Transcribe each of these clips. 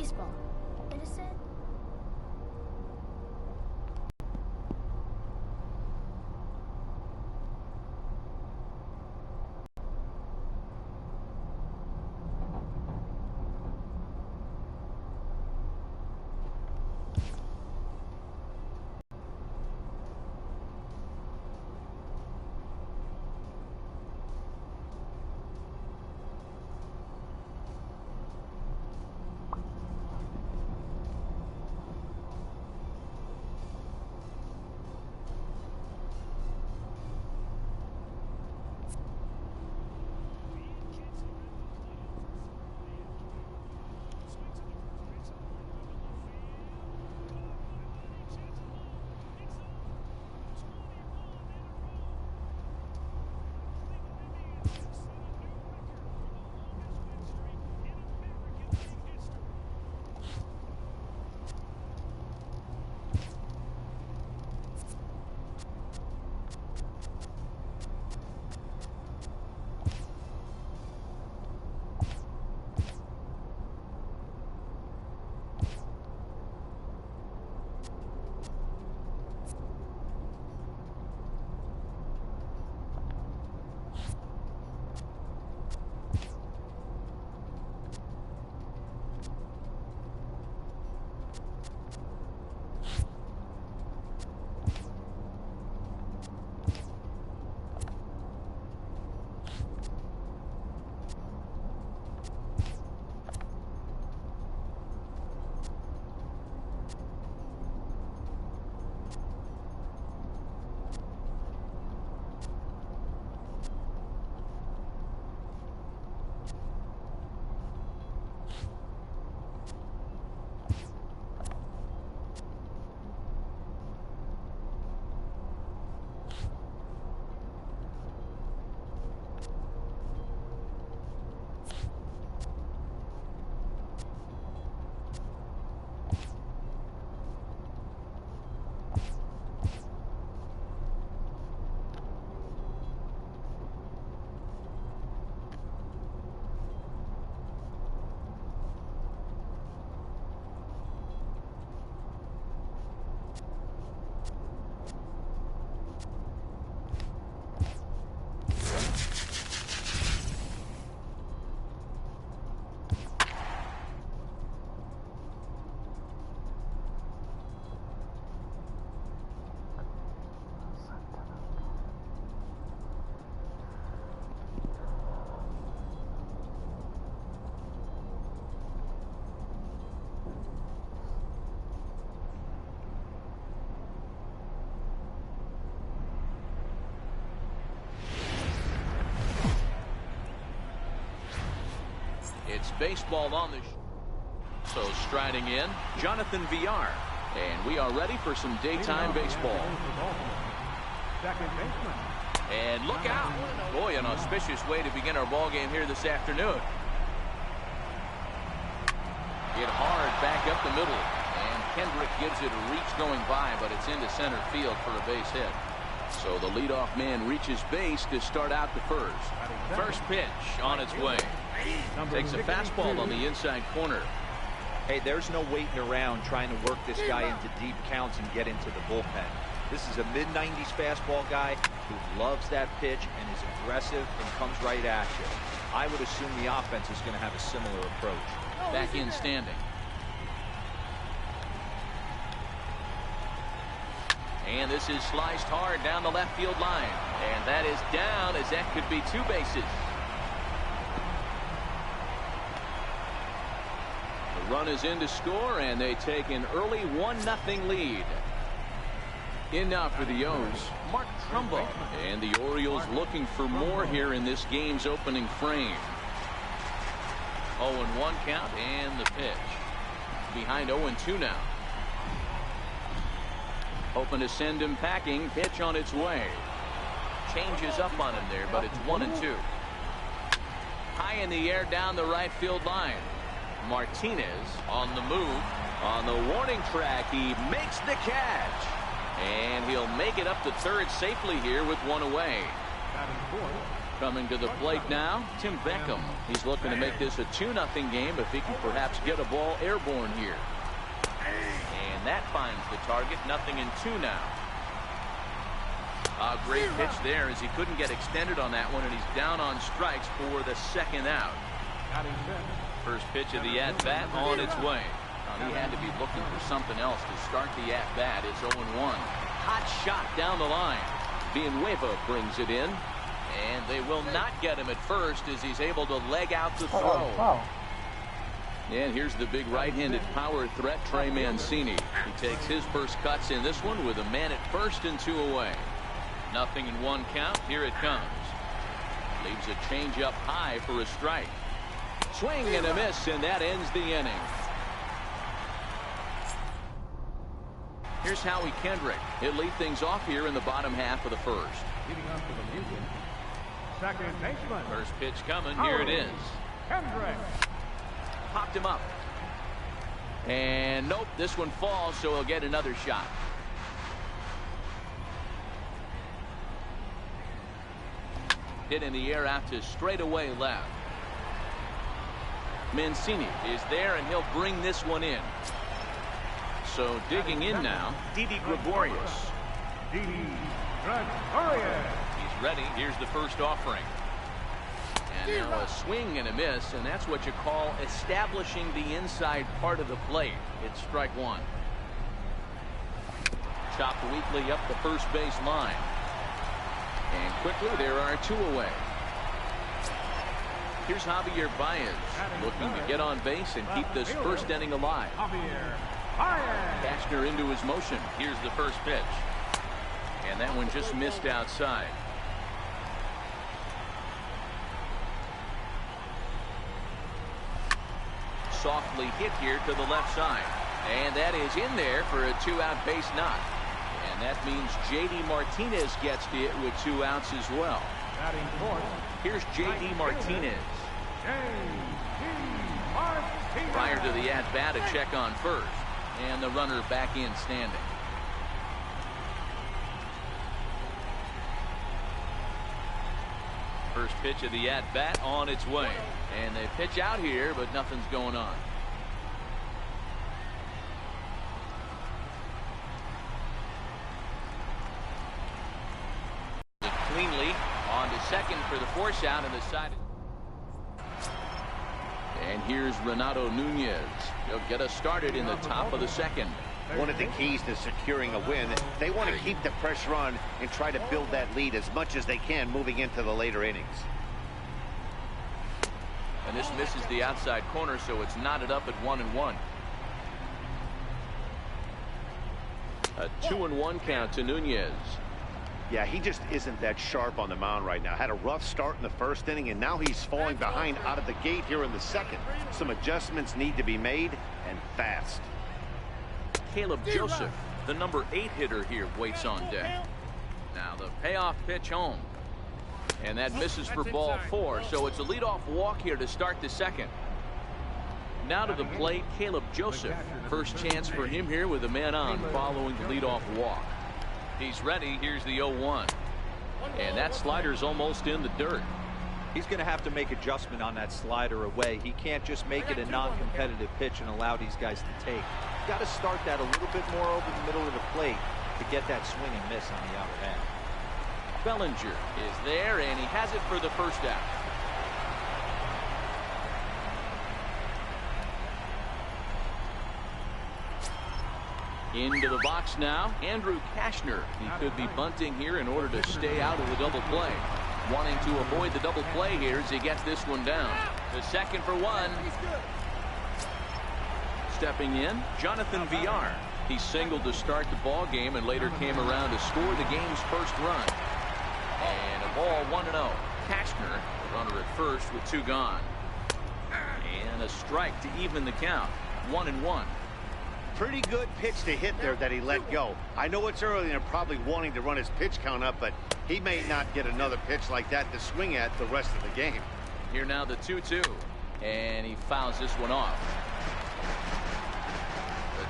baseball, innocent. It's baseball on the so striding in, Jonathan VR. And we are ready for some daytime baseball. And look out. Boy, an auspicious way to begin our ball game here this afternoon. Hit hard back up the middle. And Kendrick gives it a reach going by, but it's into center field for a base hit. So the leadoff man reaches base to start out the first. First pitch on its way. Takes a fastball on the inside corner. Hey, there's no waiting around trying to work this guy into deep counts and get into the bullpen. This is a mid-90s fastball guy who loves that pitch and is aggressive and comes right at you. I would assume the offense is going to have a similar approach. Back in standing. And this is sliced hard down the left field line. And that is down, as that could be two bases. The run is in to score, and they take an early 1-0 lead. In now for the O's, Mark Trumbo. And the Orioles looking for more here in this game's opening frame. 0-1 count, and the pitch. Behind 0-2 now. Hoping to send him packing. Pitch on its way. Changes up on him there, but it's 1-2. High in the air down the right field line. Martinez on the move. On the warning track, he makes the catch. And he'll make it up to third safely here with one away. Coming to the plate now, Tim Beckham. He's looking to make this a 2-0 game if he can perhaps get a ball airborne here. And that finds the target. 0-2 now. A great pitch there as he couldn't get extended on that one, and he's down on strikes for the second out. First pitch of the at-bat on its way. He had to be looking for something else to start the at-bat. It's 0-1. Hot shot down the line. Villanueva brings it in. And they will not get him at first as he's able to leg out the throw. And here's the big right-handed power threat, Trey Mancini. He takes his first cuts in this one with a man at first and 2 away. 0-1 count. Here it comes. Leaves a changeup high for a strike. Swing and a miss, and that ends the inning. Here's Howie Kendrick. He'll lead things off here in the bottom half of the first. Leading up to the music, second baseman. First pitch coming. Here it is. Kendrick. Popped him up. And nope, this one falls, so he'll get another shot. Hit in the air out to straightaway left. Mancini is there, and he'll bring this one in. So digging in now, Didi Gregorius. Didi Gregorius. He's ready. Here's the first offering. And now a swing and a miss, and that's what you call establishing the inside part of the plate. It's strike one. Chopped weakly up the first base line. And quickly there are 2 away. Here's Javier Baez looking to get on base and keep this first inning alive. Cashner into his motion. Here's the first pitch. And that one just missed outside. Softly hit here to the left side. And that is in there for a 2-out base knock. And that means J.D. Martinez gets to it with 2 outs as well. Here's J.D. Martinez. Prior to the at-bat, a check on first. And the runner back in standing. First pitch of the at-bat on its way. And they pitch out here, but nothing's going on. Cleanly on to second for the force out, and the side. And here's Renato Nunez. He'll get us started in the top of the second. One of the keys to securing a win, they want to keep the pressure on and try to build that lead as much as they can moving into the later innings. And this misses the outside corner, so it's knotted up at 1-1. A 2-1 count to Nunez. Yeah, he just isn't that sharp on the mound right now. Had a rough start in the first inning, and now he's falling behind out of the gate here in the second. Some adjustments need to be made, and fast. Caleb Joseph, the number 8 hitter here, waits on deck. Now the payoff pitch home. And that misses for ball 4, so it's a leadoff walk here to start the second. Now to the plate, Caleb Joseph. First chance for him here with a man on following the leadoff walk. He's ready. Here's the 0-1. And that slider's almost in the dirt. He's going to have to make adjustment on that slider away. He can't just make it a non-competitive pitch and allow these guys to take. Got to start that a little bit more over the middle of the plate to get that swing and miss on the outer end. Bellinger is there, and he has it for the first out. Into the box now, Andrew Cashner. He could be bunting here in order to stay out of the double play. Wanting to avoid the double play here as he gets this one down. The second for 1. Stepping in, Jonathan Villar. He singled to start the ball game and later came around to score the game's first run. And a ball 1-0. Cashner, the runner at first with 2 gone. And a strike to even the count. 1-1. Pretty good pitch to hit there that he let go. I know it's early and they're probably wanting to run his pitch count up, but he may not get another pitch like that to swing at the rest of the game. Here now the 2-2. And he fouls this one off.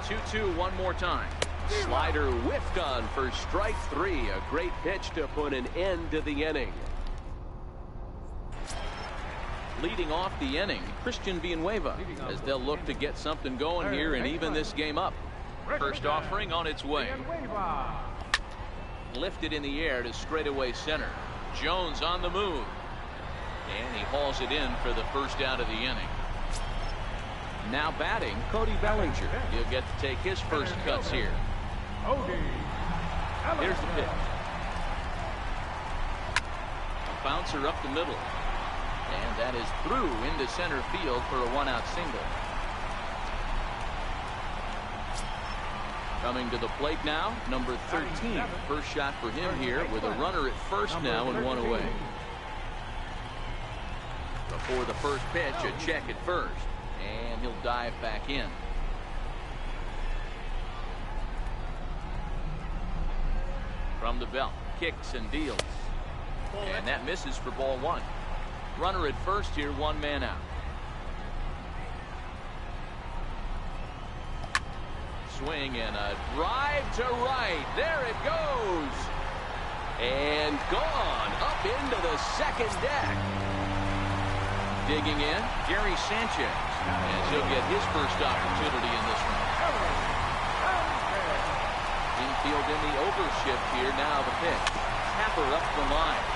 The 2-2 one more time. Slider whiffed on for strike 3. A great pitch to put an end to the inning. leading off the inning, Christian Villanueva, as they'll look to get something going here and even this game up. First offering on its way. Lifted in the air to straightaway center. Jones on the move. And he hauls it in for the first out of the inning. Now batting, Cody Bellinger. He'll get to take his first cuts here. Here's the pitch. A bouncer up the middle. And that is through into center field for a one-out single. Coming to the plate now, number 13. First shot for him here with a runner at first now and one away. Before the first pitch, a check at first. And he'll dive back in. From the belt, kicks and deals. And that misses for ball one. Runner at first here, one man out. Swing and a drive to right. There it goes. And gone up into the second deck. Digging in, Gary Sanchez. As he'll get his first opportunity in this one. Infield in the overshift here. Now the pitch. Tapper up the line.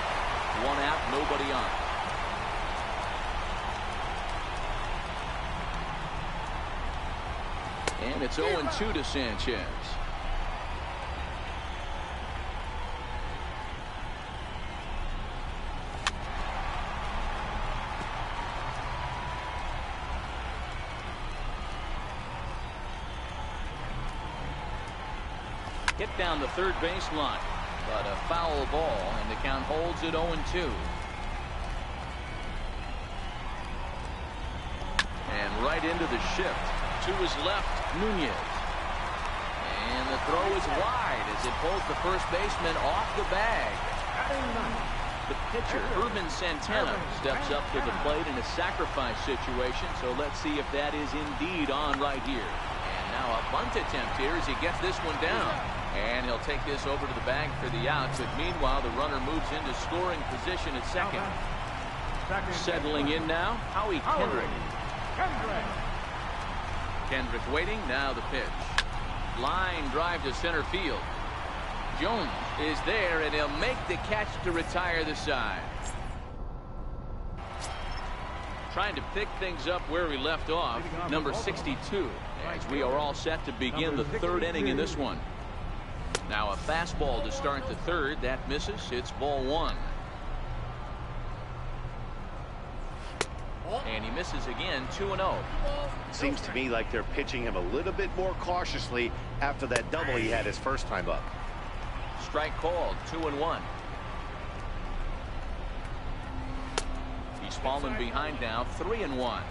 One out, nobody on. And it's 0-2 to Sanchez. Hit down the third base line, but a foul ball, and the count holds at 0-2. And right into the shift. To his left, Nunez. And the throw is wide as it pulls the first baseman off the bag. The pitcher, Urban Santana, steps up to the plate in a sacrifice situation, so let's see if that is indeed on right here. And now a bunt attempt here as he gets this one down. And he'll take this over to the bag for the out, but meanwhile the runner moves into scoring position at second. Settling in now, Howie Kendrick. Kendrick waiting, now the pitch. Line drive to center field. Jones is there, and he'll make the catch to retire the side. Trying to pick things up where we left off, number 62, as we are all set to begin the third inning in this one. Now a fastball to start the third. That misses. It's ball one. And he misses again, 2-0. Seems to me like they're pitching him a little bit more cautiously after that double he had his first time up. Strike called, 2-1. He's fallen behind now, 3-1.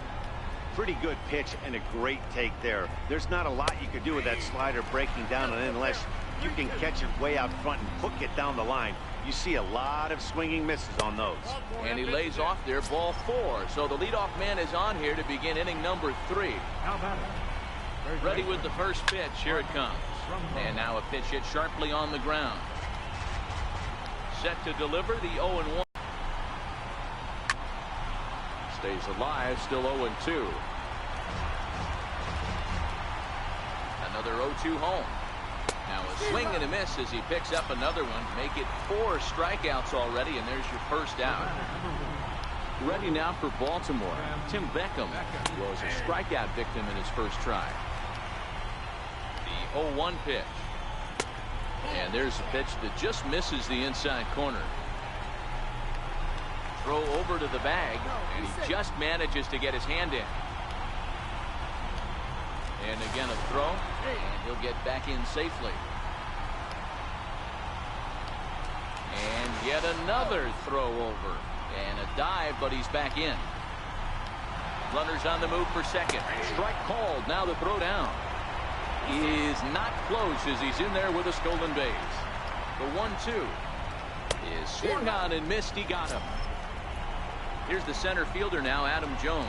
Pretty good pitch and a great take there. There's not a lot you could do with that slider breaking down, and unless you can catch it way out front and hook it down the line, you see a lot of swinging misses on those. And he lays off there, ball four. So the leadoff man is on here to begin inning number 3. Ready with the first pitch. Here it comes. And now a pitch hit sharply on the ground. Set to deliver the 0-1. Stays alive, still 0-2. Another 0-2 home. Now a swing and a miss as he picks up another one. Make it 4 strikeouts already, and there's your first out. Ready now for Baltimore. Tim Beckham was a strikeout victim in his first try. The 0-1 pitch. And there's a pitch that just misses the inside corner. Throw over to the bag, and he just manages to get his hand in. And again a throw, and he'll get back in safely. And yet another throw over. And a dive, but he's back in. Runners on the move for second. Strike called. Now the throw down is not close as he's in there with a stolen base. The 1-2 is swung on and missed. He got him. Here's the center fielder now, Adam Jones.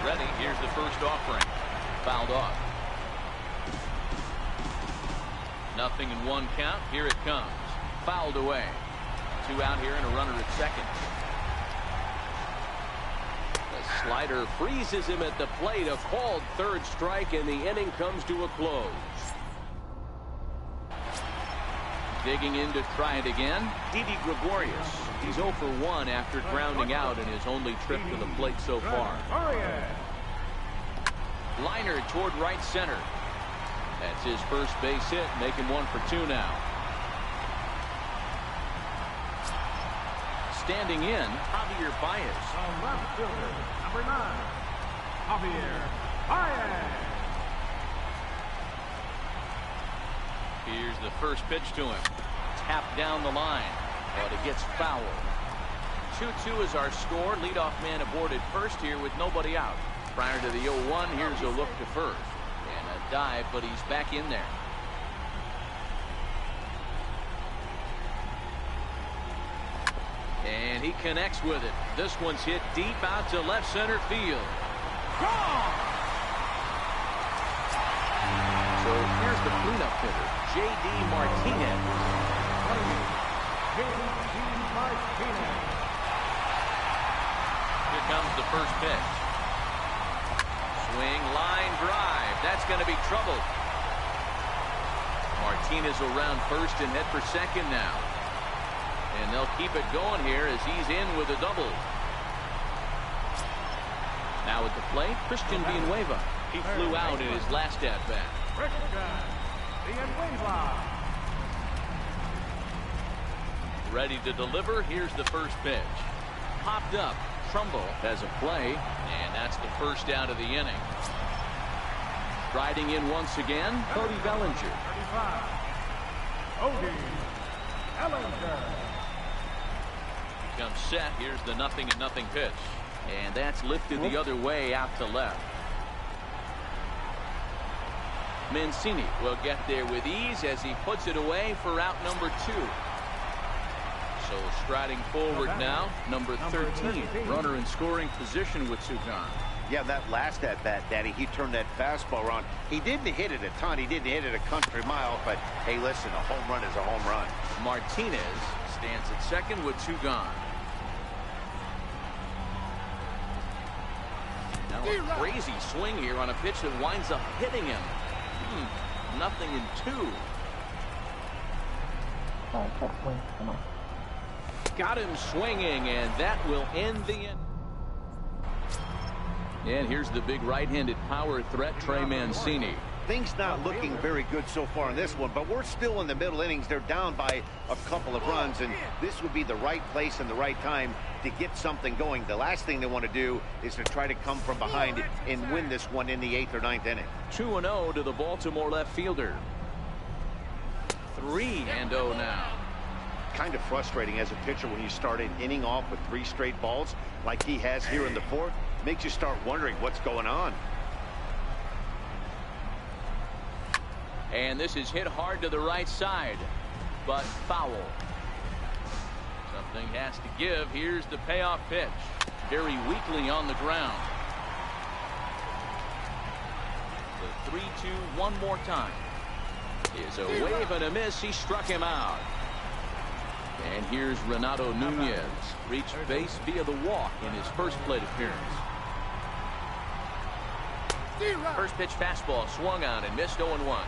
Ready. Here's the first offering. Fouled off. Nothing in one count. Here it comes. Fouled away. 2 out here and a runner at second. Slider freezes him at the plate. A called third strike, and the inning comes to a close. Digging in to try it again, Didi Gregorius. He's 0 for 1 after grounding out in his only trip to the plate so far. Liner toward right center. That's his first base hit, making 1 for 2 now. Standing in, Javier Baez. Left fielder, number 9, Javier Baez. Here's the first pitch to him. Tapped down the line, but it gets foul. 2-2 is our score. Leadoff man aboard at first here with nobody out. Prior to the 0-1, here's a look to first. And a dive, but he's back in there. And he connects with it. This one's hit deep out to left center field. Gone! So here's the cleanup hitter, J.D. Martinez. J.D. Martinez. Here comes the first pitch. Swing, line drive. That's going to be trouble. Martinez will round first and head for second now. And they'll keep it going here as he's in with a double. Now at the plate, Christian Villanueva. He flew out in his last at-bat. Ready to deliver. Here's the first pitch. Popped up. Trumbo has a play, and that's the first out of the inning. Riding in once again, Cody Bellinger. 35. Cody Bellinger. Comes set. Here's the 0-0 pitch. And that's lifted the other way out to left. Mancini will get there with ease as he puts it away for out number 2. So striding forward now, number 13. Runner in scoring position with Sugan. Yeah, that last at-bat, Danny, he turned that fastball around. He didn't hit it a ton. He didn't hit it a country mile. But, hey, listen, a home run is a home run. Martinez stands at second with 2 gone. Now a crazy swing here on a pitch that winds up hitting him. 0-2. Got him swinging, and that will end the inning. And here's the big right-handed power threat, Trey Mancini. Things not looking very good so far in this one, but we're still in the middle innings. They're down by a couple of runs, and this would be the right place and the right time to get something going. The last thing they want to do is to try to come from behind and win this one in the 8th or 9th inning. 2-0 to the Baltimore left fielder. 3-0 now. Kind of frustrating as a pitcher when you start an inning off with 3 straight balls like he has here in the 4th. Makes you start wondering what's going on. And this is hit hard to the right side, but foul. Something has to give. Here's the payoff pitch. Very weakly on the ground. The 3-2 one more time. Is a wave and a miss. He struck him out. And here's Renato Nunez. Reached base via the walk in his first plate appearance. First pitch fastball swung on and missed. 0-1.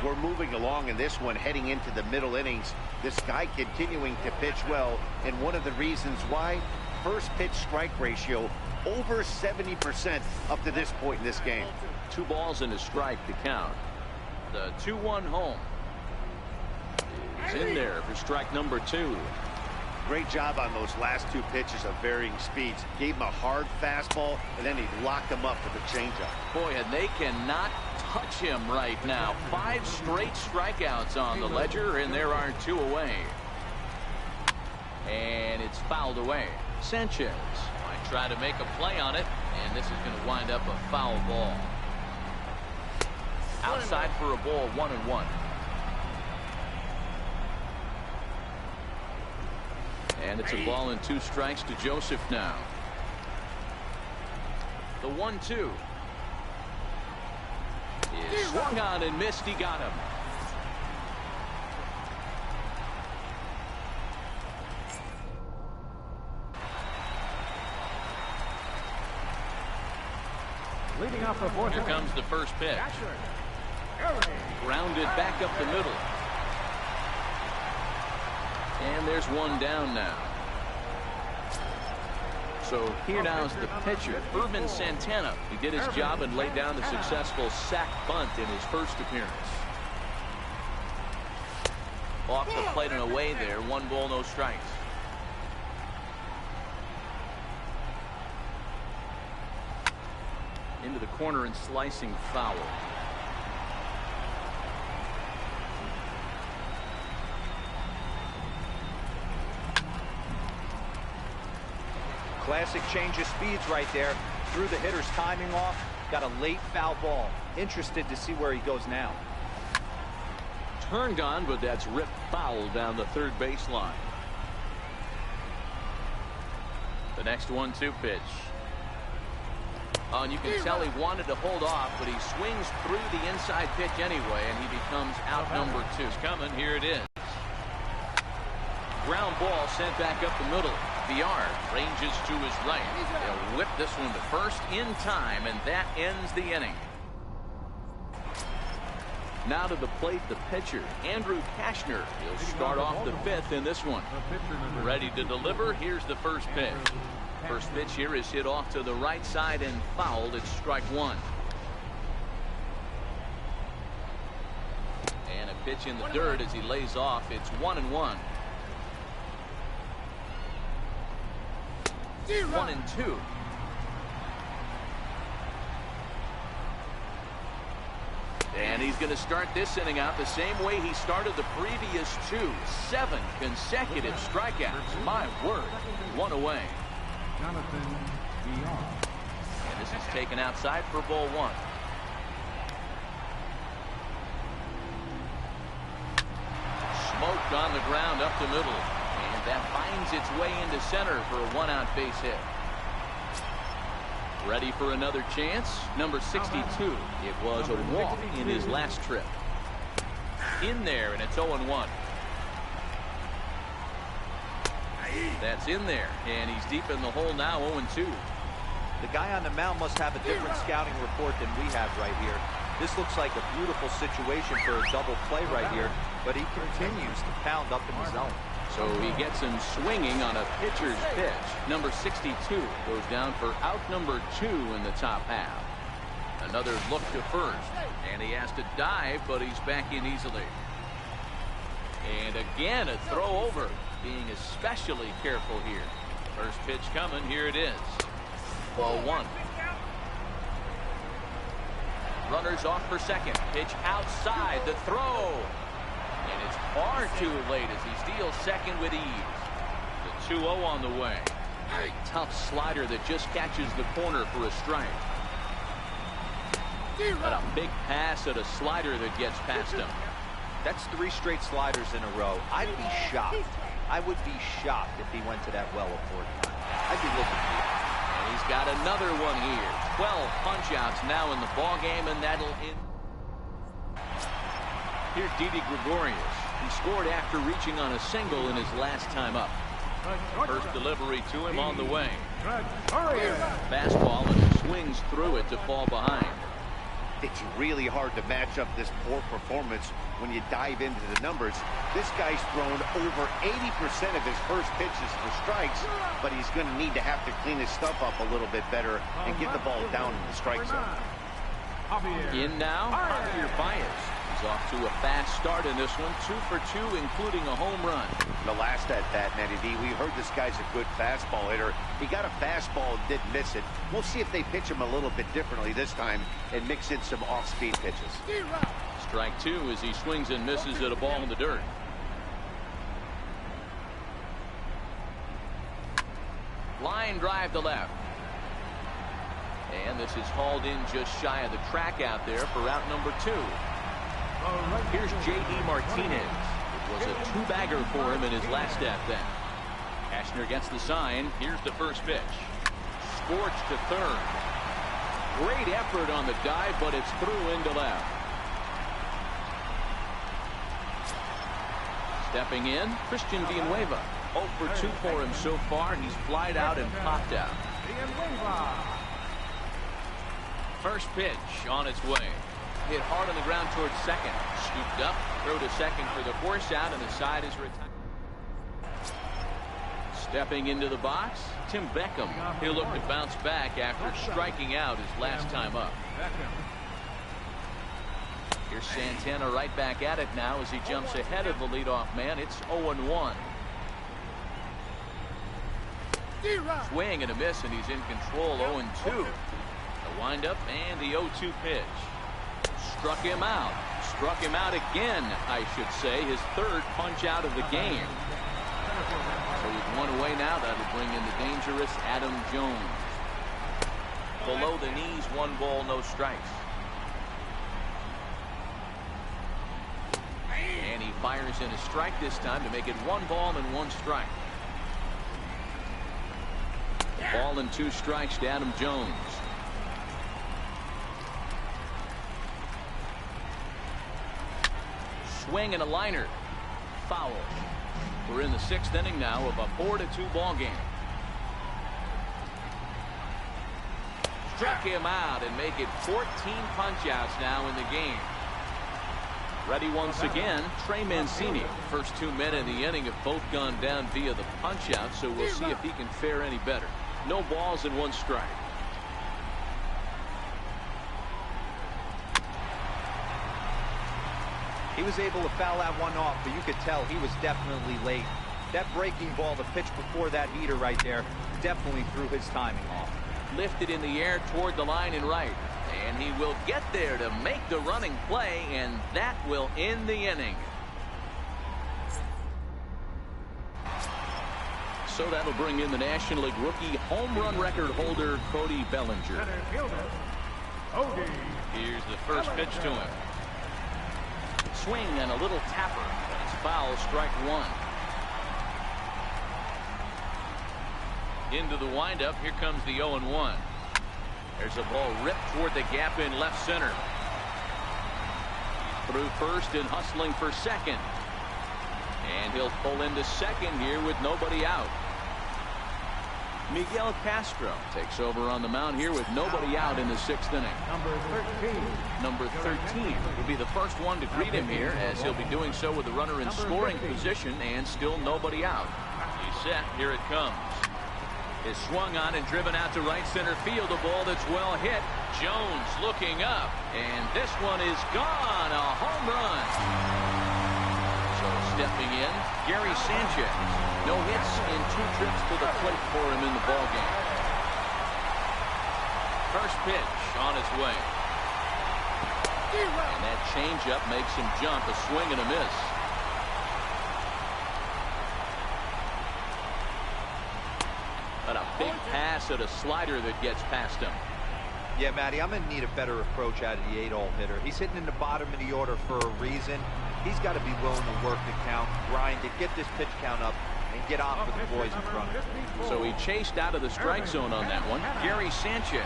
We're moving along in this one, heading into the middle innings. This guy continuing to pitch well, and one of the reasons why, first pitch strike ratio over 70% up to this point in this game. 2 balls and a strike to count. The 2-1 home is in there for strike number 2. Great job on those last 2 pitches of varying speeds. Gave him a hard fastball, and then he locked him up with a changeup. Boy, and they cannot touch him right now. 5 straight strikeouts on the ledger, and there are 2 away. And it's fouled away. Sanchez might try to make a play on it, and this is going to wind up a foul ball. Outside for a ball, 1-1. And it's a ball and 2 strikes to Joseph now. The 1-2 is swung on and missed. He got him. Leading off the fourth. Here comes the first pitch. Grounded back up the middle. And there's one down now. So here now is the pitcher, Irvin Santana. He did his job and laid down the successful sac bunt in his first appearance. Off the plate and away there. 1 ball, no strikes. Into the corner and slicing foul. Classic change of speeds right there. Threw the hitter's timing off. Got a late foul ball. Interested to see where he goes now. Turned on, but that's ripped foul down the third baseline. The next 1-2 pitch. Oh, and you can tell he wanted to hold off, but he swings through the inside pitch anyway, and he becomes out number 2. It's coming. Here it is. Ground ball sent back up the middle. Farr ranges to his right. They'll whip this one to first in time, and that ends the inning. Now to the plate, the pitcher, Andrew Kashner. He'll start off the 5th in this one. Ready to deliver. Here's the first pitch. First pitch here is hit off to the right side and fouled. It's strike 1. And a pitch in the dirt as he lays off. It's 1-1. 1-2. And he's going to start this inning out the same way he started the previous 2. 7 consecutive strikeouts. My word. 1 away. And this is taken outside for ball 1. Smoked on the ground up the middle. And that finds its way into center for a 1-out base hit. Ready for another chance. Number 62. It was a walk in his last trip. In there, and it's 0-1. That's in there, and he's deep in the hole now. 0-2. The guy on the mound must have a different scouting report than we have right here. This looks like a beautiful situation for a double play right here, but he continues to pound up in the zone. So he gets him swinging on a pitcher's pitch. Number 62 goes down for out number 2 in the top half. Another look to first, and he has to dive, but he's back in easily. And again, a throw over, being especially careful here. First pitch coming. Here it is. Ball 1. Runners off for second. Pitch outside. The throw. And it's far too late as he steals second with ease. The 2-0 on the way. A tough slider that just catches the corner for a strike. But a big pass at a slider that gets past him. That's 3 straight sliders in a row. I'd be shocked. I would be shocked if he went to that well a 4th time. I'd be looking for it. And he's got another one here. 12 punch-outs now in the ball game, and that'll end. Here's Didi Gregorius. He scored after reaching on a single in his last time up. First delivery to him on the way. Fastball, and he swings through it to fall behind. It's really hard to match up this poor performance when you dive into the numbers. This guy's thrown over 80% of his first pitches for strikes, but he's going to need to have to clean his stuff up a little bit better and get the ball down in the strike zone. In now, Javier Baez. He's off to a fast start in this one. 2 for 2, including a home run. The last at bat, Matty D, we heard this guy's a good fastball hitter. He got a fastball and didn't miss it. We'll see if they pitch him a little bit differently this time and mix in some off-speed pitches. Strike 2 as he swings and misses at a ball in the dirt. Line drive to left. And this is hauled in just shy of the track out there for out number 2. Here's J.D. Martinez. It was a 2-bagger for him in his last at-bat. Kashner gets the sign. Here's the first pitch. Scorched to third. Great effort on the dive, but it's through into left. Stepping in, Christian Villanueva. 0 for 2 for him so far. He's flied out and popped out. First pitch on its way. Hit hard on the ground towards second. Scooped up, throw to second for the force out, and the side is retired. Stepping into the box, Tim Beckham. He'll look to bounce back after striking out his last time up. Here's Santana right back at it now as he jumps ahead of the leadoff man. It's 0-1. Swing and a miss, and he's in control. 0-2. The windup and the 0-2 pitch. Struck him out. Struck him out again, I should say. His third punch out of the game. So with one away now, that'll bring in the dangerous Adam Jones. Below the knees, 1 ball, no strikes. And he fires in a strike this time to make it 1 ball and 1 strike. Ball and 2 strikes to Adam Jones. Swing and a liner. Foul. We're in the 6th inning now of a 4-2 ball game. Struck him out and make it 14 punch-outs now in the game. Ready once again, Trey Mancini. First 2 men in the inning have both gone down via the punch-out, so we'll see if he can fare any better. No balls and 1 strike. He was able to foul that one off, but you could tell he was definitely late. That breaking ball, the pitch before that heater right there, definitely threw his timing off. Lifted in the air toward the line and right. And he will get there to make the running play, and that will end the inning. So that'll bring in the National League rookie home run record holder, Cody Bellinger. Here's the first pitch to him. Swing and a little tapper. It's foul, strike 1. Into the windup. Here comes the 0-1. There's a ball ripped toward the gap in left center. Through first and hustling for second. And he'll pull into second here with nobody out. Miguel Castro takes over on the mound here with nobody out in the 6th inning. Number 13 will be the first one to greet him here, as he'll be doing so with the runner in scoring position and still nobody out. He's set. Here it comes. Is swung on and driven out to right center field. A ball that's well hit. Jones looking up, and this one is gone. A home run. So stepping in, Gary Sanchez. No hits in 2 trips to the plate for him in the ballgame. First pitch on its way. And that changeup makes him jump. A swing and a miss. But a big pass at a slider that gets past him. Yeah, Matty, I'm going to need a better approach out of the 8-hole hitter. He's hitting in the bottom of the order for a reason. He's got to be willing to work the count, grind it, get this pitch count up, and get off with the boys in front of him. So he chased out of the strike zone on that one. Gary Sanchez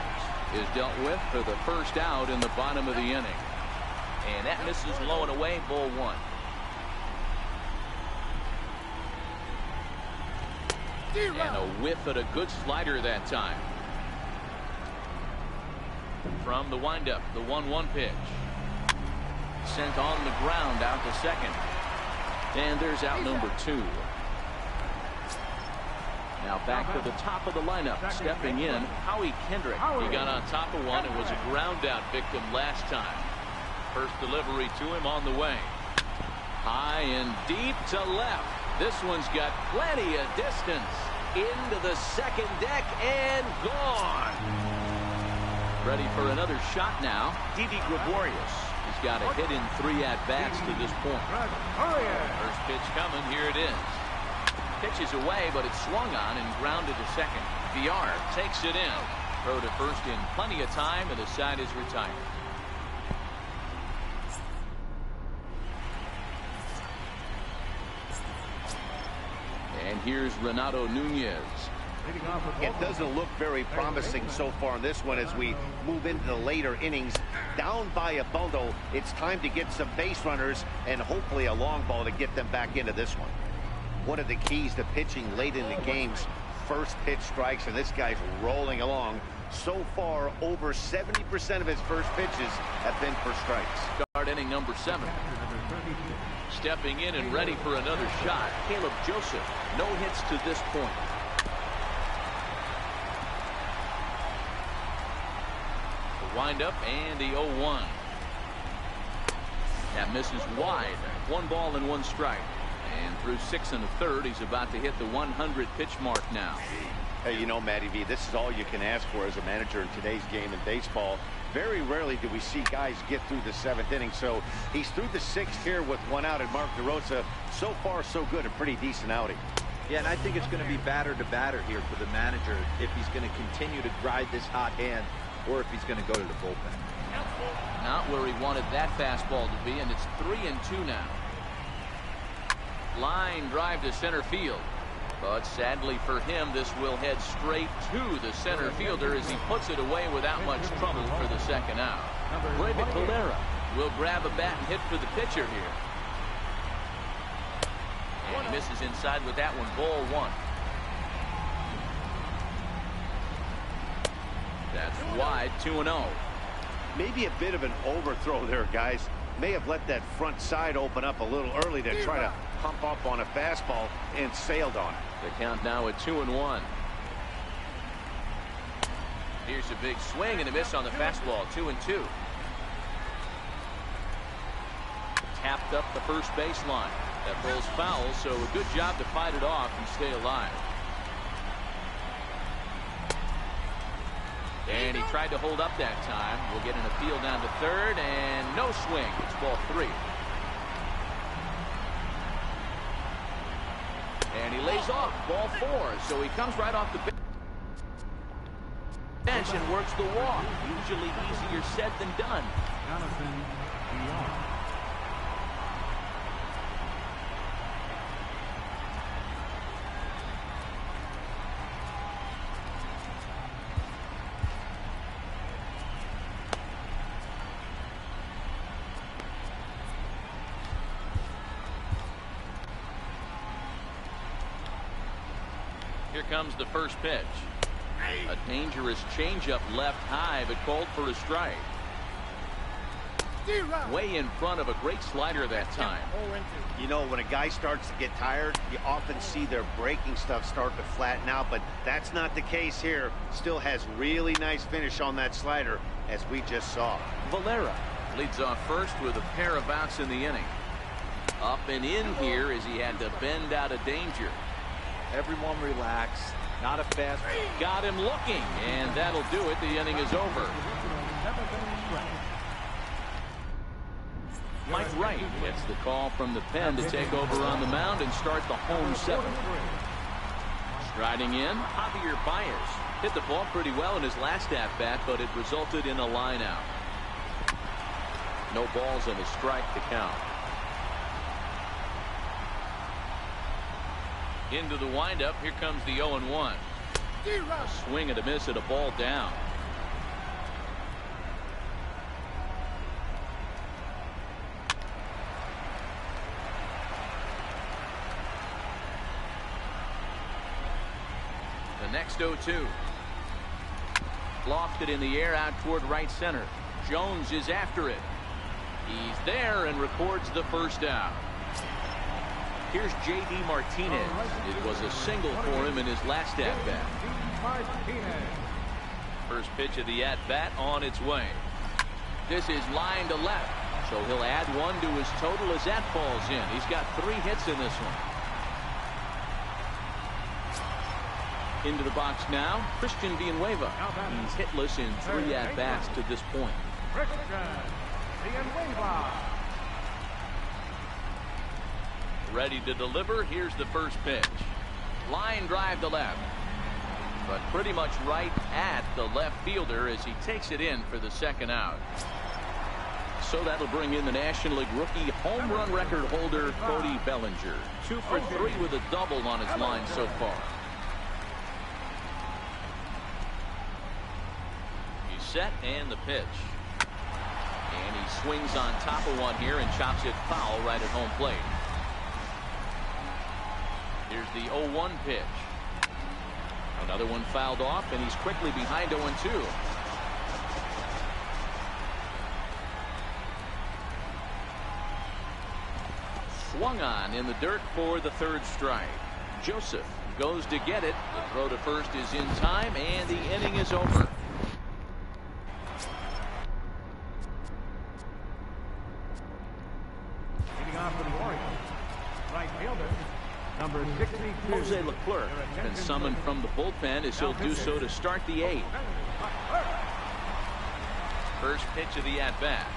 is dealt with for the first out in the bottom of the inning. And that misses low and away, ball 1. And a whiff at a good slider that time. From the windup, the 1-1 pitch. Sent on the ground out to second. And there's out number 2. Now back to the top of the lineup. Stepping in, Howie Kendrick. He got on top of one and was a ground out victim last time. First delivery to him on the way. High and deep to left. This one's got plenty of distance. Into the second deck and gone. Ready for another shot now. Didi Gregorius. He's got a hit in 3 at-bats to this point. First pitch coming. Here it is. Pitches away, but it's swung on and grounded to second. Villar takes it in. Throw to first in plenty of time, and the side is retired. And here's Renato Nunez. It doesn't look very promising so far in this one as we move into the later innings. Down by a bundle, it's time to get some base runners and hopefully a long ball to get them back into this one. One of the keys to pitching late in the games, first pitch strikes, and this guy's rolling along. So far, over 70% of his first pitches have been for strikes. Start inning number 7. Stepping in and ready for another shot, Caleb Joseph. No hits to this point. The windup and the 0-1. That misses wide. 1 ball and 1 strike. And through 6 1/3, he's about to hit the 100 pitch mark now. Hey, you know, Matty V, this is all you can ask for as a manager in today's game in baseball. Very rarely do we see guys get through the 7th inning. So he's through the 6th here with 1 out, and Mark DeRosa, so far so good, a pretty decent outing. Yeah, and I think it's going to be batter to batter here for the manager if he's going to continue to ride this hot hand or if he's going to go to the bullpen. Not where he wanted that fastball to be, and it's 3-2 now. Line drive to center field. But sadly for him, this will head straight to the center fielder as he puts it away without much trouble for the 2nd out. David Valera will grab a bat and hit for the pitcher here. And he misses inside with that one. Ball 1. That's wide. 2-0. Maybe a bit of an overthrow there, guys. May have let that front side open up a little early to try to pump up on a fastball and sailed on it. The count now at 2-1. Here's a big swing and a miss on the fastball. 2-2. Tapped up the first baseline. That ball's foul, so a good job to fight it off and stay alive. And he tried to hold up that time. We'll get an appeal down to 3rd, and no swing. It's ball 3. And he lays off. Ball 4. So he comes right off the bench and works the walk. Usually easier said than done. Here comes the first pitch. A dangerous changeup left high, but called for a strike. Way in front of a great slider that time. You know, when a guy starts to get tired, you often see their breaking stuff start to flatten out, but that's not the case here. Still has really nice finish on that slider, as we just saw. Valera leads off first with a pair of outs in the inning. Up and in here as he had to bend out of danger. Everyone relax. Not a fast. Got him looking, and that'll do it. The inning is over. Mike Wright gets the call from the pen to take over on the mound and start the home 7th. Striding in, Javier Baez hit the ball pretty well in his last at-bat, but it resulted in a line out. No balls and a strike to count. Into the windup. Here comes the 0-1. A swing and a miss at a ball down. The next 0-2. Lofted in the air out toward right center. Jones is after it. He's there and records the first out. Here's J.D. Martinez. It was a single for him in his last at-bat. First pitch of the at-bat on its way. This is line to left, so he'll add 1 to his total as that falls in. He's got 3 hits in this one. Into the box now, Christian Villanueva. He's hitless in 3 at-bats to this point. Christian Villanueva. Ready to deliver. Here's the first pitch. Line drive to left, but pretty much right at the left fielder as he takes it in for the 2nd out. So that'll bring in the National League rookie home run record holder Cody Bellinger. 2 for 3 with a double on his line so far. He's set and the pitch. And he swings on top of one here and chops it foul right at home plate. Here's the 0-1 pitch. Another one fouled off, and he's quickly behind 0-2. Swung on in the dirt for the third strike. Joseph goes to get it. The throw to first is in time, and the inning is over. Leading off for the Orioles, right fielder, number 62. Jose Leclerc been summoned from the bullpen as he'll do so to start the eighth. First pitch of the at-bat.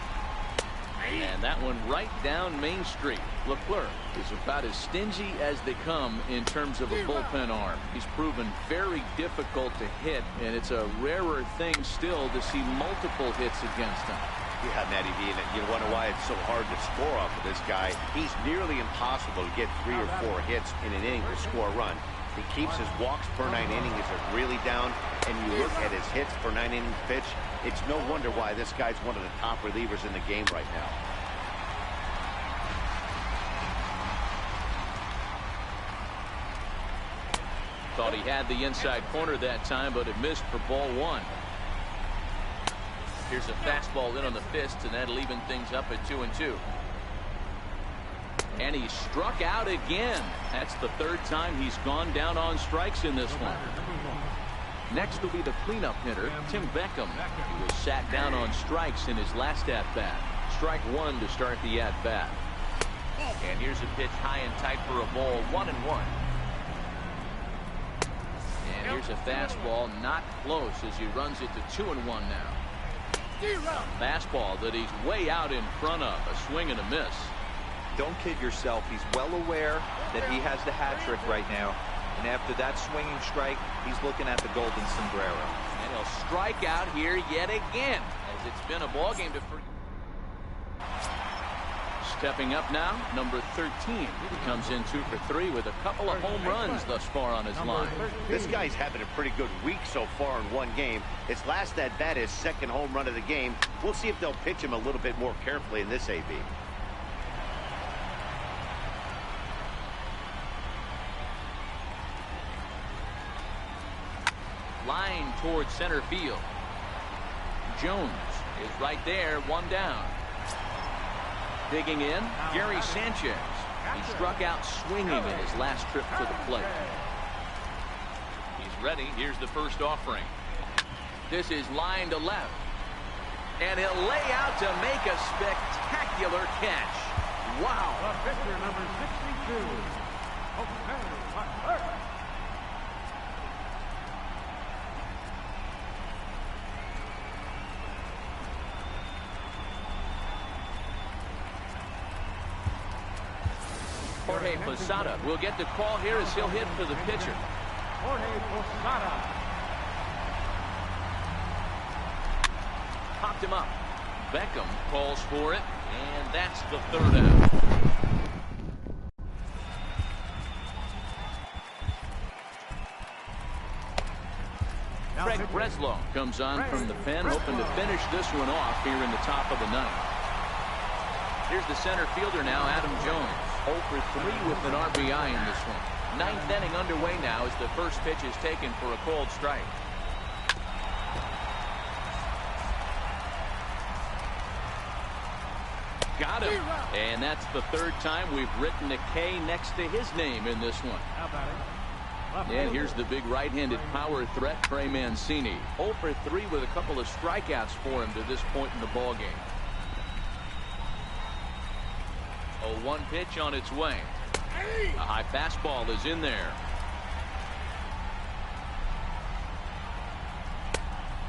And that one right down Main Street. Leclerc is about as stingy as they come in terms of a bullpen arm. He's proven very difficult to hit, and it's a rarer thing still to see multiple hits against him. Yeah, Matty V, and you wonder why it's so hard to score off of this guy. He's nearly impossible to get 3 or 4 hits in an inning to score a run. He keeps his walks per 9 innings really down, and you look at his hits per 9 innings pitch, it's no wonder why this guy's one of the top relievers in the game right now. Thought he had the inside corner that time, but it missed for ball 1. Here's a fastball in on the fist, and that'll even things up at 2-2. And he struck out again. That's the third time he's gone down on strikes in this one. Next will be the cleanup hitter, Tim Beckham. He was sat down on strikes in his last at-bat. Strike 1 to start the at-bat. And here's a pitch high and tight for a ball, 1-1. And here's a fastball not close as he runs it to 2-1 now. Fastball that he's way out in front of. A swing and a miss. Don't kid yourself. He's well aware that he has the hat trick right now. And after that swinging strike, he's looking at the golden sombrero. And he'll strike out here yet again, as it's been a ball game to stepping up now, number 13. He comes in 2 for 3 with a couple of home runs thus far on his line. This guy's having a pretty good week so far in one game. His last at bat, his second home run of the game. We'll see if they'll pitch him a little bit more carefully in this AB. Line towards center field. Jones is right there, 1 down. Digging in, Gary Sanchez. He struck out swinging in his last trip to the plate. He's ready. Here's the first offering. This is line to left. And he'll lay out to make a spectacular catch. Wow. The pitcher, number 62. Okay. Jorge Posada will get the call here as he'll hit for the pitcher. Jorge Posada. Popped him up. Beckham calls for it, and that's the third out. Craig Breslow comes on from the pen, hoping to finish this one off here in the top of the ninth. Here's the center fielder now, Adam Jones. 0 for 3 with an RBI in this one. 9th inning underway now as the first pitch is taken for a called strike. Got him. And that's the third time we've written a K next to his name in this one. How about it? And here's the big right-handed power threat, Trey Mancini. 0 for 3 with a couple of strikeouts for him to this point in the ballgame. A 1 pitch on its way. A high fastball is in there.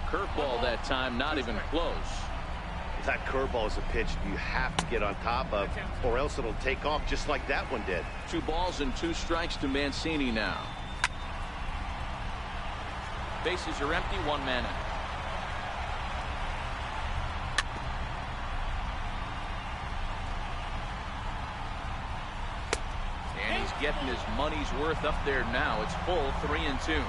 Curveball that time, not even close. That curveball is a pitch you have to get on top of, or else it'll take off just like that one did. 2 balls and 2 strikes to Mancini now. Bases are empty, 1 man out. And he's getting his money's worth up there now. It's full, 3-2.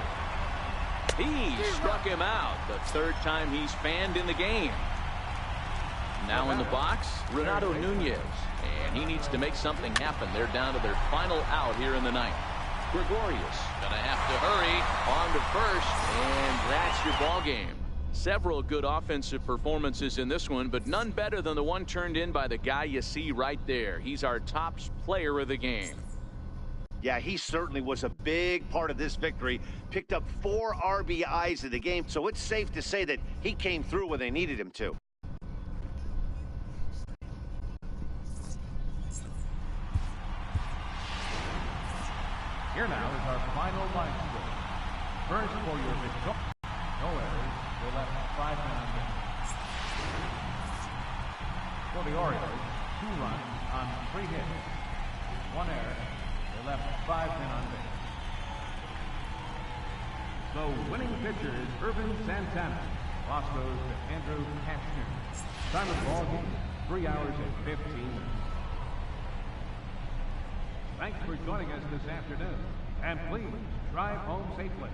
He struck him out the third time he's fanned in the game. Now in the box, Renato Nunez. And he needs to make something happen. They're down to their final out here in the ninth. Gregorius. Gonna have to hurry on to first, and that's your ball game. Several good offensive performances in this one, but none better than the one turned in by the guy you see right there. He's our top player of the game. Yeah, he certainly was a big part of this victory. Picked up 4 RBIs in the game, so it's safe to say that he came through when they needed him to. Here now is our final line score. First for your victory. No errors. They left 5 men on base. For the Orioles, 2 runs on 3 hits. 1 error. They left 5 men on base. The winning pitcher is Irvin Santana. Loss goes to Andrew Cashner. Time of ball game, 3 hours and 15 minutes. Thanks for joining us this afternoon. And please drive home safely.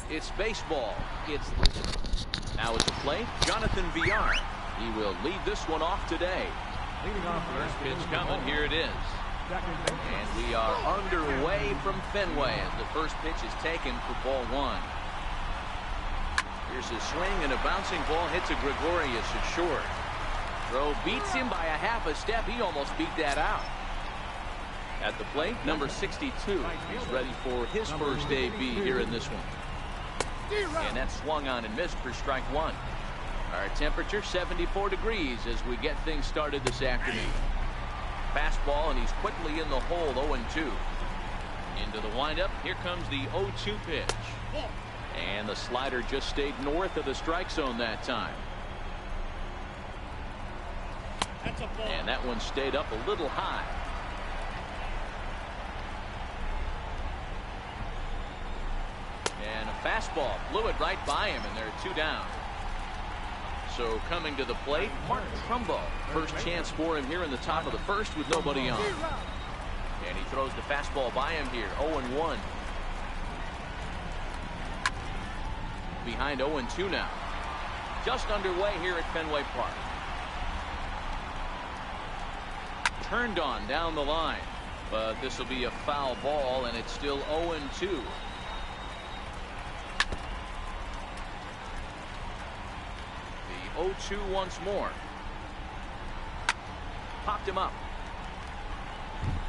It's baseball. It's now it's a play. Jonathan Villar. He will lead this one off today. Leading off First pitch coming. Here it is. And we are underway from Fenway as the first pitch is taken for ball one. Here's a swing and a bouncing ball hits a Gregorius at short. Throw beats him by a half a step. He almost beat that out. At the plate, number 62. He's ready for his first AB here in this one. And that swung on and missed for strike one. Our temperature 74 degrees as we get things started this afternoon. Fastball, and he's quickly in the hole, 0-2. Into the windup. Here comes the 0-2 pitch. And the slider just stayed north of the strike zone that time. And that one stayed up a little high. And a fastball blew it right by him, and there are two down. So coming to the plate, Mark Trumbo. First chance for him here in the top of the first with nobody on. And he throws the fastball by him here, 0-1. Behind 0-2 now. Just underway here at Fenway Park. Turned on down the line, but this will be a foul ball, and it's still 0-2. The 0-2 once more. Popped him up.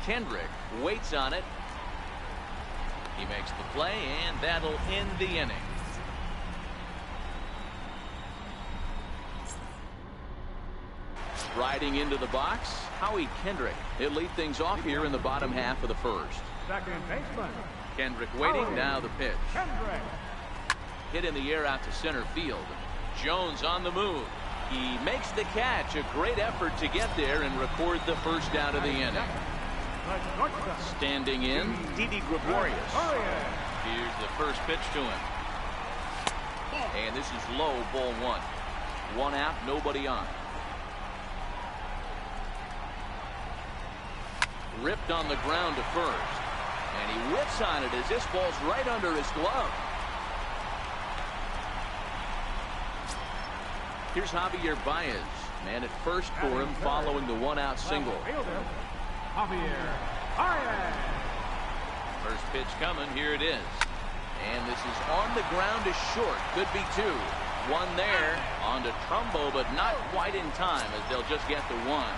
Kendrick waits on it. He makes the play, and that'll end the inning. Riding into the box, Howie Kendrick. He'll lead things off here in the bottom half of the first. Second baseman. Kendrick waiting. Now the pitch. Kendrick. Hit in the air out to center field. Jones on the move. He makes the catch. A great effort to get there and record the first out of the inning. Standing in, Didi Gregorius. Here's the first pitch to him. And this is low, ball one. One out, nobody on. Ripped on the ground to first. And he whips on it as this ball's right under his glove. Here's Javier Baez. Man at first for him following the one-out single. Javier Baez. First pitch coming. Here it is. And this is on the ground to short. Could be two. One there on to Trumbo, but not quite in time as they'll just get the one.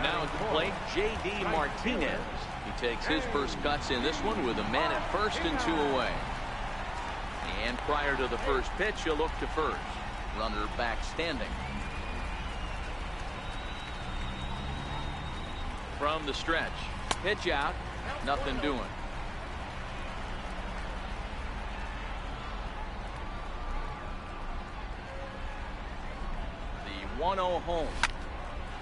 Now at the plate, J.D. Martinez. He takes his first cuts in this one with a man at first and two away. And prior to the first pitch, he'll look to first. Runner back standing. From the stretch. Pitch out. Nothing doing. The 1-0 home.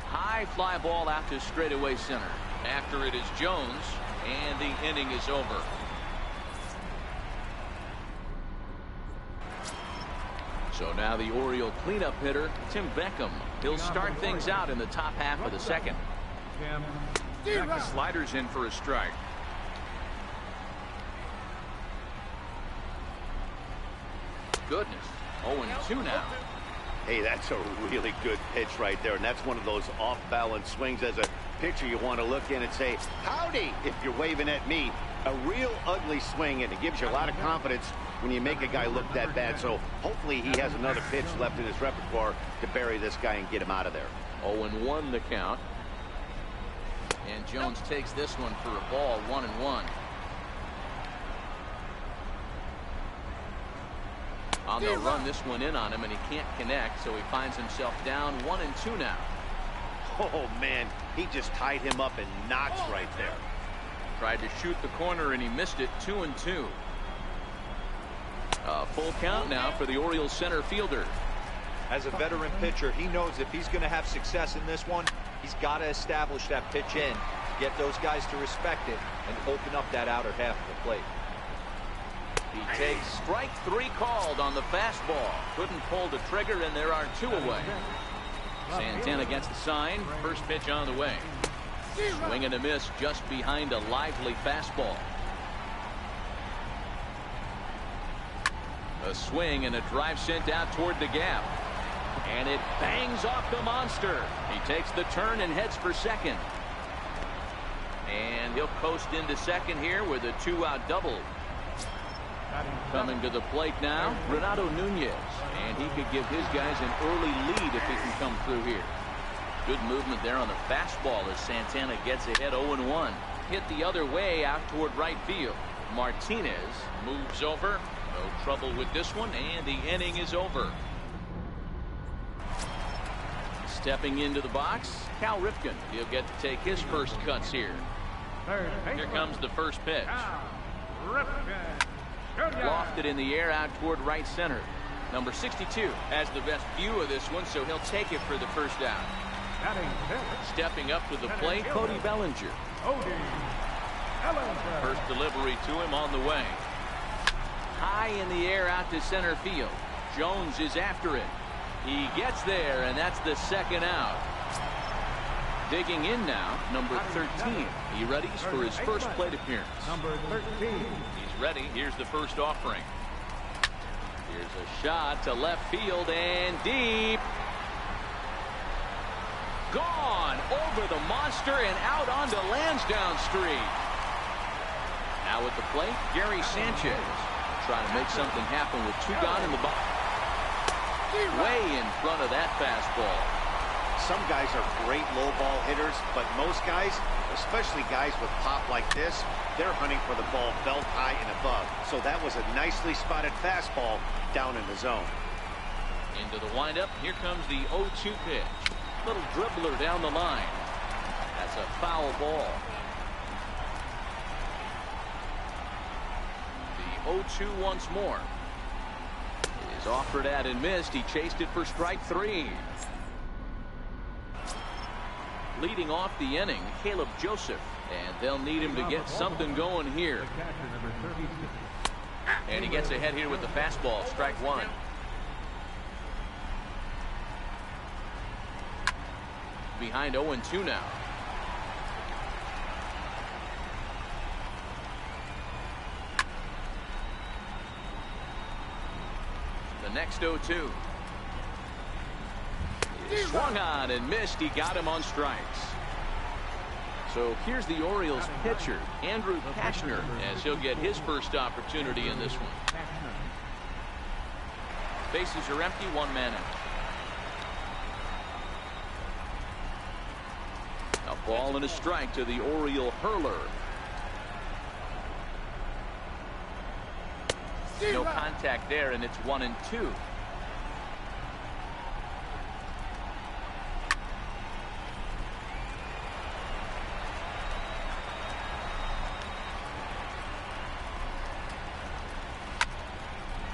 High fly ball out to straightaway center. After it is Jones, and the inning is over. So now the Oriole cleanup hitter, Tim Beckham. He'll start things out in the top half of the second. Sliders in for a strike. Goodness. 0-2 now. Hey, that's a really good pitch right there, and that's one of those off-balance swings. As a pitcher, you want to look in and say, howdy, if you're waving at me. A real ugly swing, and it gives you a lot of confidence when you make a guy look that bad. So hopefully he has another pitch left in his repertoire to bury this guy and get him out of there. 0-1 the count. And Jones takes this one for a ball, 1-1. On the run, this one in on him, and he can't connect, so he finds himself down 1-2 now. Oh, man, he just tied him up in knots right there. Tried to shoot the corner, and he missed it, 2-2. Full count now for the Orioles center fielder. As a veteran pitcher, he knows if he's going to have success in this one, he's got to establish that pitch in, get those guys to respect it, and open up that outer half of the plate. He takes strike three called on the fastball. Couldn't pull the trigger, and there are two away. Santana gets the sign. First pitch on the way. Swing and a miss just behind a lively fastball. A swing and a drive sent out toward the gap. And it bangs off the monster. He takes the turn and heads for second. And he'll coast into second here with a 2-out double. Coming to the plate now, Renato Nunez. And he could give his guys an early lead if he can come through here. Good movement there on the fastball as Santana gets ahead 0-1. Hit the other way out toward right field. Martinez moves over. No trouble with this one, and the inning is over. Stepping into the box, Cal Ripken. He'll get to take his first cuts here. Here comes the first pitch. Lofted in the air out toward right center. Number 62 has the best view of this one, so he'll take it for the first out. Stepping up to the plate, Cody Bellinger. First delivery to him on the way. High in the air out to center field. Jones is after it. He gets there, and that's the second out. Digging in now, number 13. He readies for his first plate appearance. Number 13. He's ready. Here's the first offering. Here's a shot to left field and deep. Gone over the monster and out onto Lansdowne Street. Now at the plate, Gary Sanchez. Trying to make something happen with 2 gone in the box. Way in front of that fastball. Some guys are great low ball hitters, but most guys, especially guys with pop like this, they're hunting for the ball belt high and above. So that was a nicely spotted fastball down in the zone. Into the windup. Here comes the 0-2 pitch. Little dribbler down the line. That's a foul ball. The 0-2 once more. It is offered at and missed. He chased it for strike 3. Leading off the inning, Caleb Joseph. And they'll need him to get something going here. And he gets ahead here with the fastball. Strike 1. Behind 0-2 now. The next 0-2. He swung on and missed. He got him on strikes. So here's the Orioles pitcher, Andrew Kashner, as he'll get his first opportunity in this one. Bases are empty, 1 man out. A ball and a strike to the Oriole hurler. No contact there, and it's 1-2.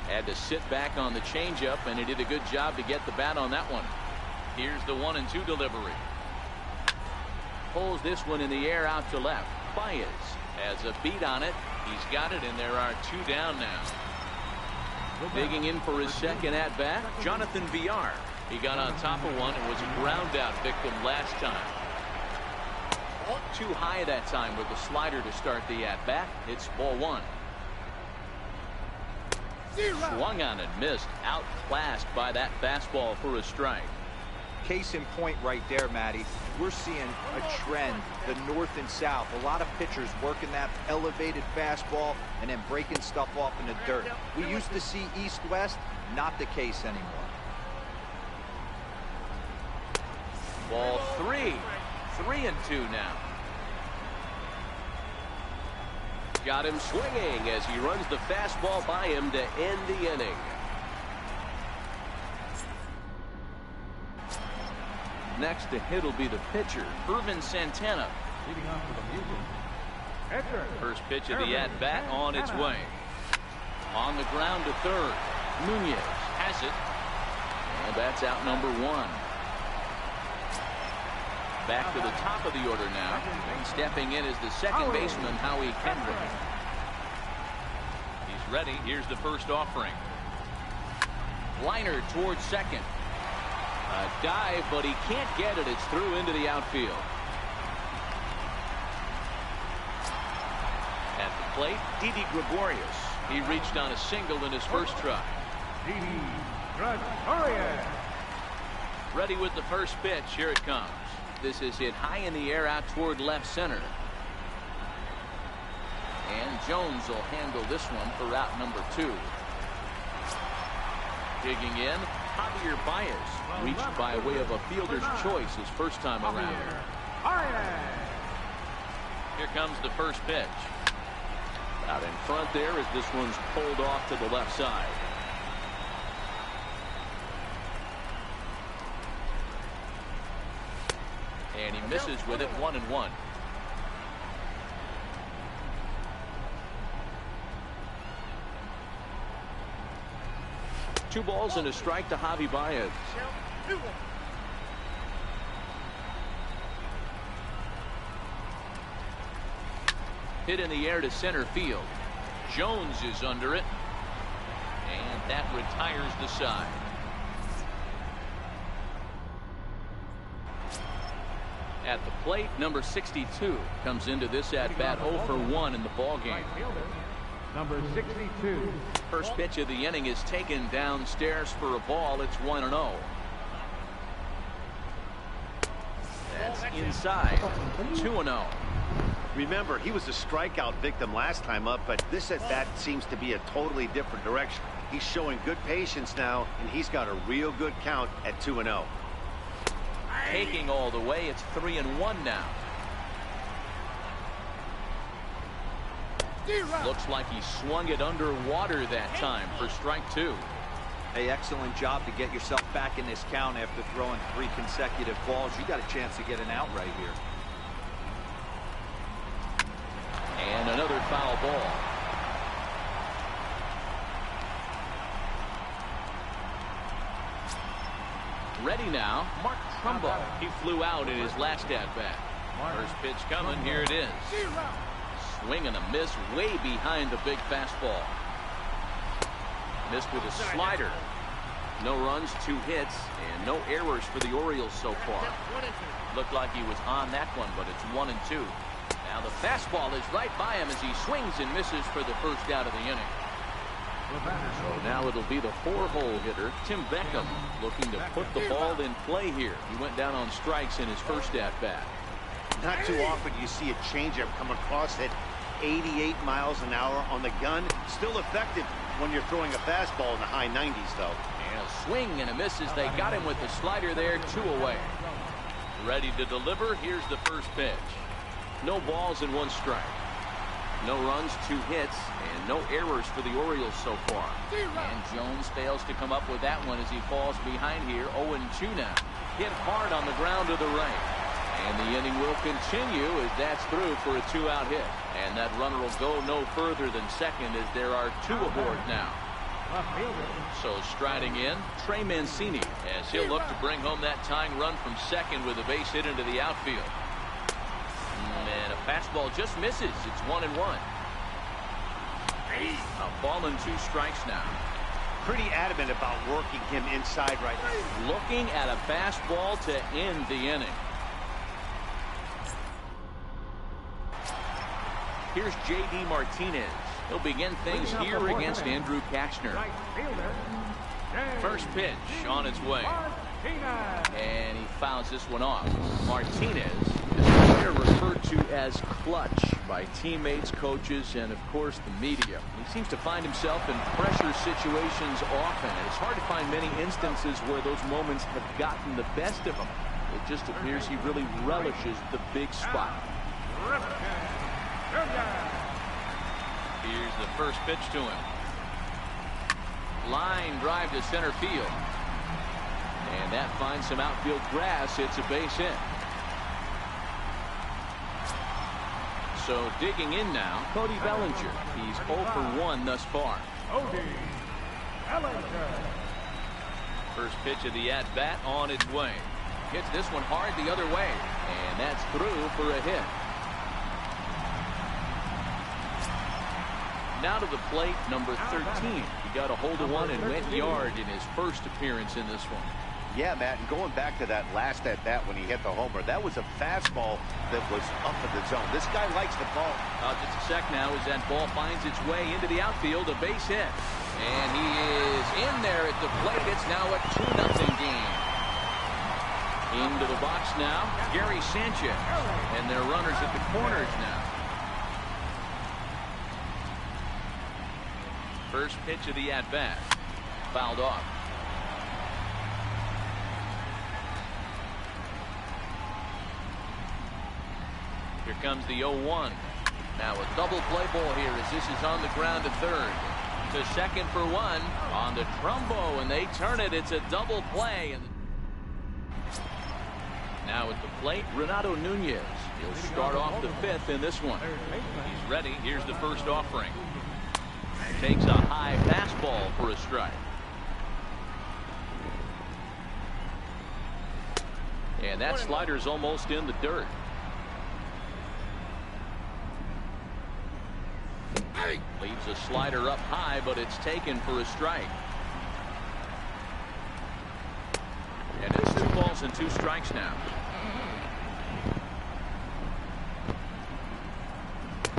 Had to sit back on the changeup, and he did a good job to get the bat on that one. Here's the 1-2 delivery. Pulls this one in the air out to left. Baez has a beat on it. He's got it, and there are 2 down now. Digging in for his second at bat, Jonathan Villar. He got on top of one and was a ground out victim last time. Too high that time with the slider to start the at bat. It's ball 1. Swung on and missed. Outclassed by that fastball for a strike. Case in point right there, Matty. We're seeing a trend, the north and south. A lot of pitchers working that elevated fastball and then breaking stuff off in the dirt. We used to see east-west, not the case anymore. Ball 3. 3-2 now. Got him swinging as he runs the fastball by him to end the inning. Next to hit will be the pitcher, Irvin Santana. First pitch of the at-bat on its way. On the ground to third. Nunez has it. And that's out number 1. Back to the top of the order now. And stepping in is the second baseman, Howie Kendrick. He's ready. Here's the first offering. Liner towards second. A dive, but he can't get it. It's through into the outfield. At the plate, Didi Gregorius. He reached on a single in his first try. Ready with the first pitch. Here it comes. This is hit high in the air out toward left center. And Jones will handle this one for route number 2. Digging in, Javier Baez reached by way of a fielder's choice his first time around. Here comes the first pitch. Out in front there as this one's pulled off to the left side. And he misses with it, 1-1. Two balls and a strike to Javi Baez. Hit in the air to center field. Jones is under it. And that retires the side. At the plate, number 62 comes into this at bat 0 for 1 in the ball game. Number 62. First pitch of the inning is taken downstairs for a ball. It's 1-0. That's inside. 2-0. Remember, he was a strikeout victim last time up, but this at bat seems to be a totally different direction. He's showing good patience now, and he's got a real good count at 2-0. Taking all the way, it's 3-1 now. Looks like he swung it underwater that time for strike 2. Hey, excellent job to get yourself back in this count after throwing 3 consecutive balls. You got a chance to get an out right here. And another foul ball. Ready now, Mark Trumbo. He flew out in his last at-bat. First pitch coming, here it is. Swing and a miss way behind the big fastball. Missed with a slider. No runs, 2 hits, and no errors for the Orioles so far. Looked like he was on that one, but it's 1-2. Now the fastball is right by him as he swings and misses for the first out of the inning. So now it'll be the 4-hole hitter, Tim Beckham, looking to put the ball in play here. He went down on strikes in his first at-bat. Not too often you see a changeup come across at 88 miles an hour on the gun. Still effective when you're throwing a fastball in the high 90s, though. And a swing and a miss as they got him with the slider there, 2 away. Ready to deliver. Here's the first pitch. No balls and 1 strike. No runs, 2 hits, and no errors for the Orioles so far. And Jones fails to come up with that one as he falls behind here, 0-2 now. Hit hard on the ground to the right. And the inning will continue as that's through for a 2-out hit. And that runner will go no further than second as there are 2 aboard now. So striding in, Trey Mancini, as he'll look to bring home that tying run from second with a base hit into the outfield. And a fastball just misses. It's 1-1. A ball and 2 strikes now. Pretty adamant about working him inside right now. Looking at a fastball to end the inning. Here's J.D. Martinez. He'll begin things here against Andrew Kachner. First pitch on its way. And he fouls this one off. Martinez is a player referred to as clutch by teammates, coaches, and of course the media. He seems to find himself in pressure situations often. And it's hard to find many instances where those moments have gotten the best of him. It just appears he really relishes the big spot. Here's the first pitch to him. Line drive to center field. And that finds some outfield grass. It's a base hit. So digging in now, Cody Bellinger. He's 0 for 1 thus far. First pitch of the at-bat on its way. Hits this one hard the other way. And that's through for a hit. Now to the plate, number 13. He got a hold of one and went yard in his first appearance in this one. Yeah, Matt, and going back to that last at-bat when he hit the homer, that was a fastball that was up in the zone. This guy likes the ball. Just a sec now as that ball finds its way into the outfield, a base hit. And he is in there at the plate. It's now a 2-0 game. Into the box now, Gary Sanchez. And their runners at the corners now. First pitch of the at-bat. Fouled off. Here comes the 0-1. Now a double play ball here as this is on the ground to third. To second for one on the Trumbo, and they turn it. It's a double play. And now at the plate, Renato Nunez. He'll start off the fifth in this one. He's ready. Here's the first offering. Takes a high fastball for a strike. And that slider's almost in the dirt. Leaves a slider up high, but it's taken for a strike. And it's 2 balls and 2 strikes now.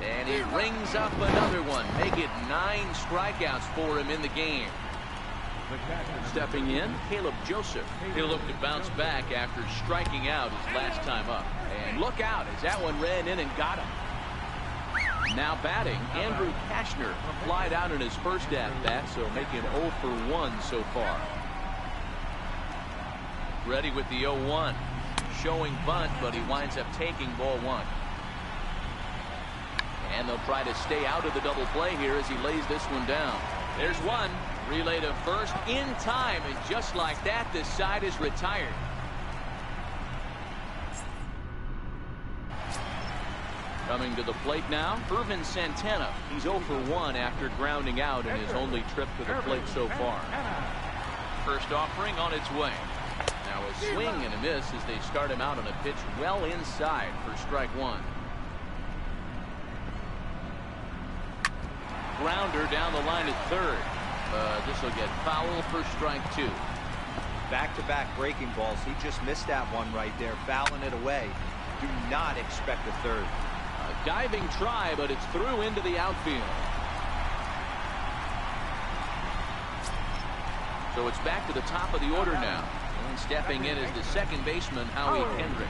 And he rings up another one. Make it 9 strikeouts for him in the game. Stepping in, Caleb Joseph. He'll look to bounce back after striking out his last time up. And look out as that one ran in and got him. Now batting, Andrew Kashner flied out in his first at-bat, so making 0 for 1 so far. Ready with the 0-1. Showing bunt, but he winds up taking ball 1. And they'll try to stay out of the double play here as he lays this one down. There's one. Relay to first in time, and just like that, this side is retired. Coming to the plate now, Irvin Santana. He's 0 for 1 after grounding out in his only trip to the plate so far. First offering on its way. Now a swing and a miss as they start him out on a pitch well inside for strike 1. Grounder down the line at third. This will get foul for strike 2. Back-to-back breaking balls. He just missed that one right there, fouling it away. Do not expect a third. A diving try, but it's through into the outfield. So it's back to the top of the order now. And stepping in is the second baseman, Howie Kendrick.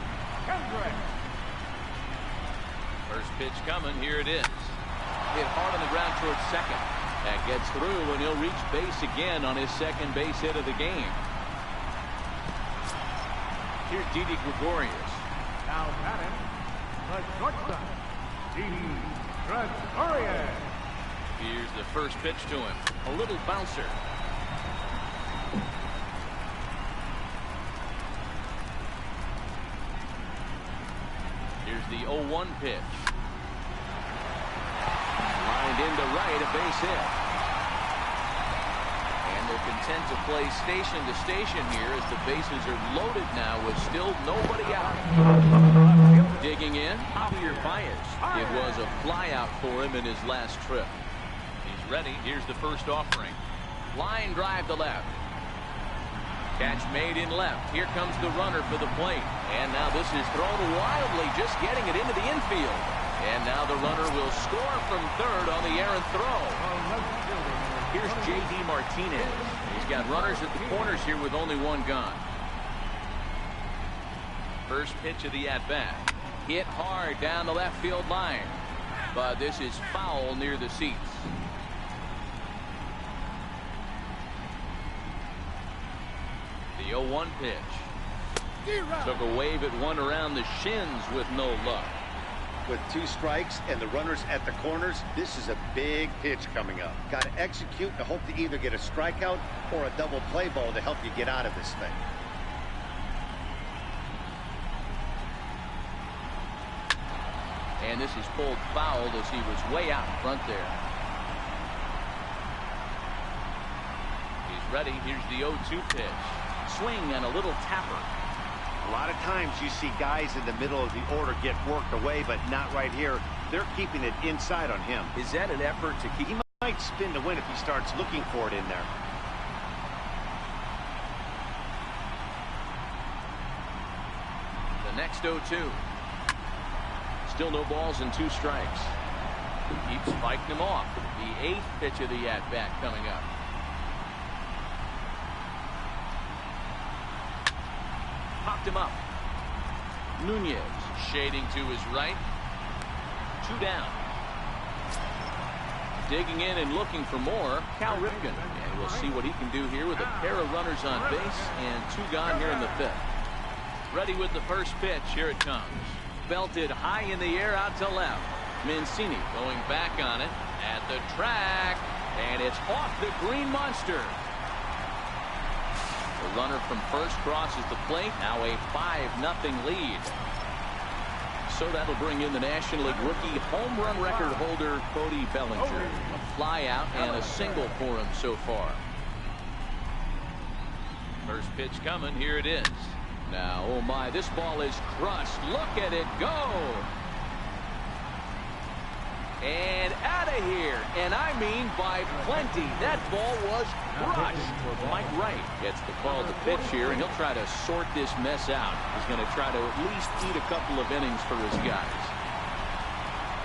First pitch coming. Here it is. Hit hard on the ground towards second. That gets through, and he'll reach base again on his second base hit of the game. Here's Didi Gregorius. Now batting, the shortstop, Didi Gregorius. Here's the first pitch to him. A little bouncer. Here's the 0-1 pitch. Lined into right, a base hit. And they're content to play station to station here as the bases are loaded now with still nobody out. Digging in, Javier Baez. It was a flyout for him in his last trip. He's ready. Here's the first offering. Line drive to left. Catch made in left. Here comes the runner for the plate. And now this is thrown wildly, just getting it into the infield. And now the runner will score from third on the errant throw. Here's J.D. Martinez. He's got runners at the corners here with only one gone. First pitch of the at-bat. Hit hard down the left field line. But this is foul near the seats. The 0-1 pitch. Took a wave at one around the shins with no luck. With 2 strikes and the runners at the corners, this is a big pitch coming up. Got to execute and hope to either get a strikeout or a double play ball to help you get out of this thing. And this is pulled foul as he was way out front there. He's ready. Here's the 0-2 pitch. Swing and a little tapper. A lot of times you see guys in the middle of the order get worked away, but not right here. They're keeping it inside on him. Is that an effort to keep? He might spin to win if he starts looking for it in there. The next 0-2. Still no balls and 2 strikes. Keeps fighting him off. The 8th pitch of the at-bat coming up. Popped him up. Nunez shading to his right. 2 down. Digging in and looking for more, Cal Ripken. And we'll see what he can do here with a pair of runners on base and 2 gone here in the 5th. Ready with the first pitch. Here it comes. Belted high in the air out to left. Mancini going back on it at the track. And it's off the green monster. The runner from first crosses the plate. Now a 5-0 lead. So that'll bring in the National League rookie home run record holder Cody Bellinger. A fly out and a single for him so far. First pitch coming. Here it is. Now, oh my, this ball is crushed. Look at it go. And out of here. And I mean by plenty. That ball was crushed. Mike Wright gets the call to pitch here, and he'll try to sort this mess out. He's going to try to at least eat a couple of innings for his guys.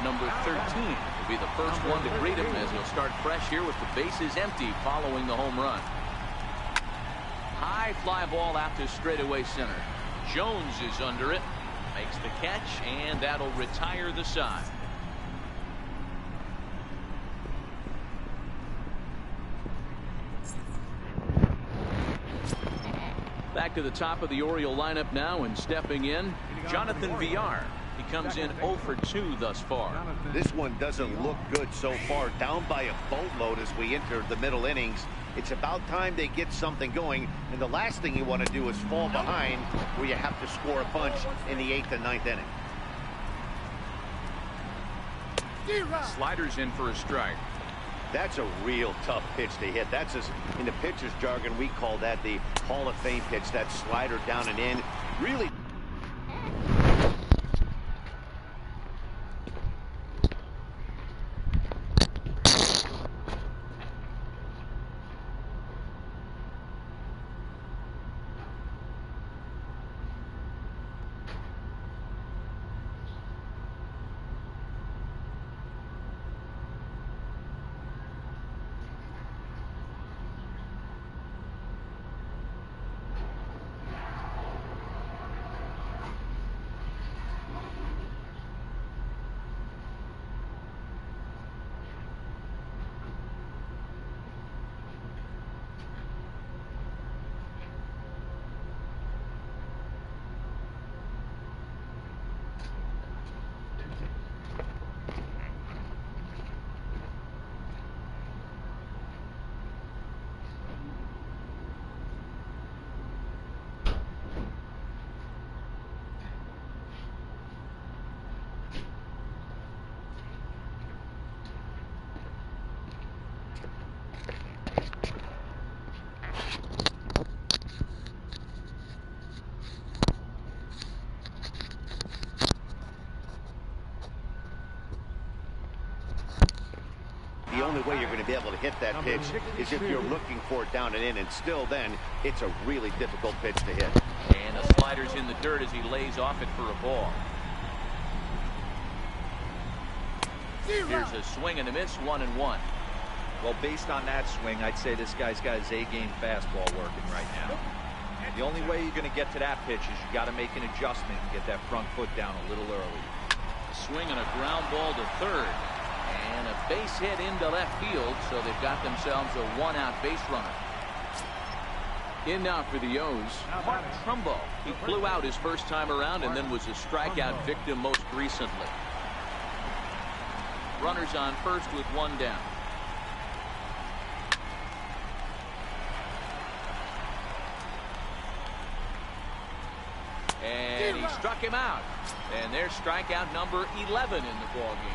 Number 13 will be the first one to greet him as he'll start fresh here with the bases empty following the home run. High fly ball out to straightaway center. Jones is under it. Makes the catch, and that'll retire the side. Back to the top of the Oriole lineup now, and stepping in, Jonathan Villar. He comes in 0 for 2 thus far. This one doesn't look good so far. Down by a boatload as we enter the middle innings. It's about time they get something going, and the last thing you want to do is fall behind where you have to score a bunch in the 8th and 9th inning. Sliders in for a strike. That's a real tough pitch to hit. That's in the pitcher's jargon, we call that the Hall of Fame pitch. That slider down and in. Really. The only way you're going to be able to hit that pitch is if you're looking for it down and in, and still then, it's a really difficult pitch to hit. And the slider's in the dirt as he lays off it for a ball. Here's a swing and a miss, 1-1. Well, based on that swing, I'd say this guy's got his A-game fastball working right now. The only way you're going to get to that pitch is you got to make an adjustment and get that front foot down a little early. A swing and a ground ball to third. And a base hit into left field, so they've got themselves a 1-out base runner. In now for the O's, Mark Trumbo. He flew out his first time around and then was a strikeout victim most recently. Runners on first with 1 down. And he struck him out. And there's strikeout number 11 in the ball game.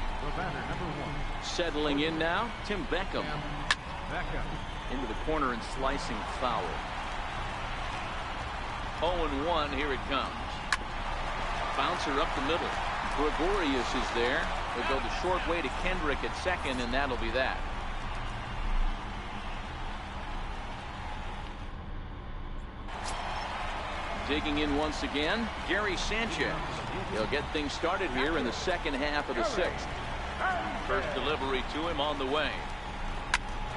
Settling in now, Tim Beckham. Into the corner and slicing foul. 0-1, here it comes. Bouncer up the middle. Gregorius is there. They'll go the short way to Kendrick at second, and that'll be that. Digging in once again, Gary Sanchez. He'll get things started here in the second half of the sixth. First delivery to him on the way.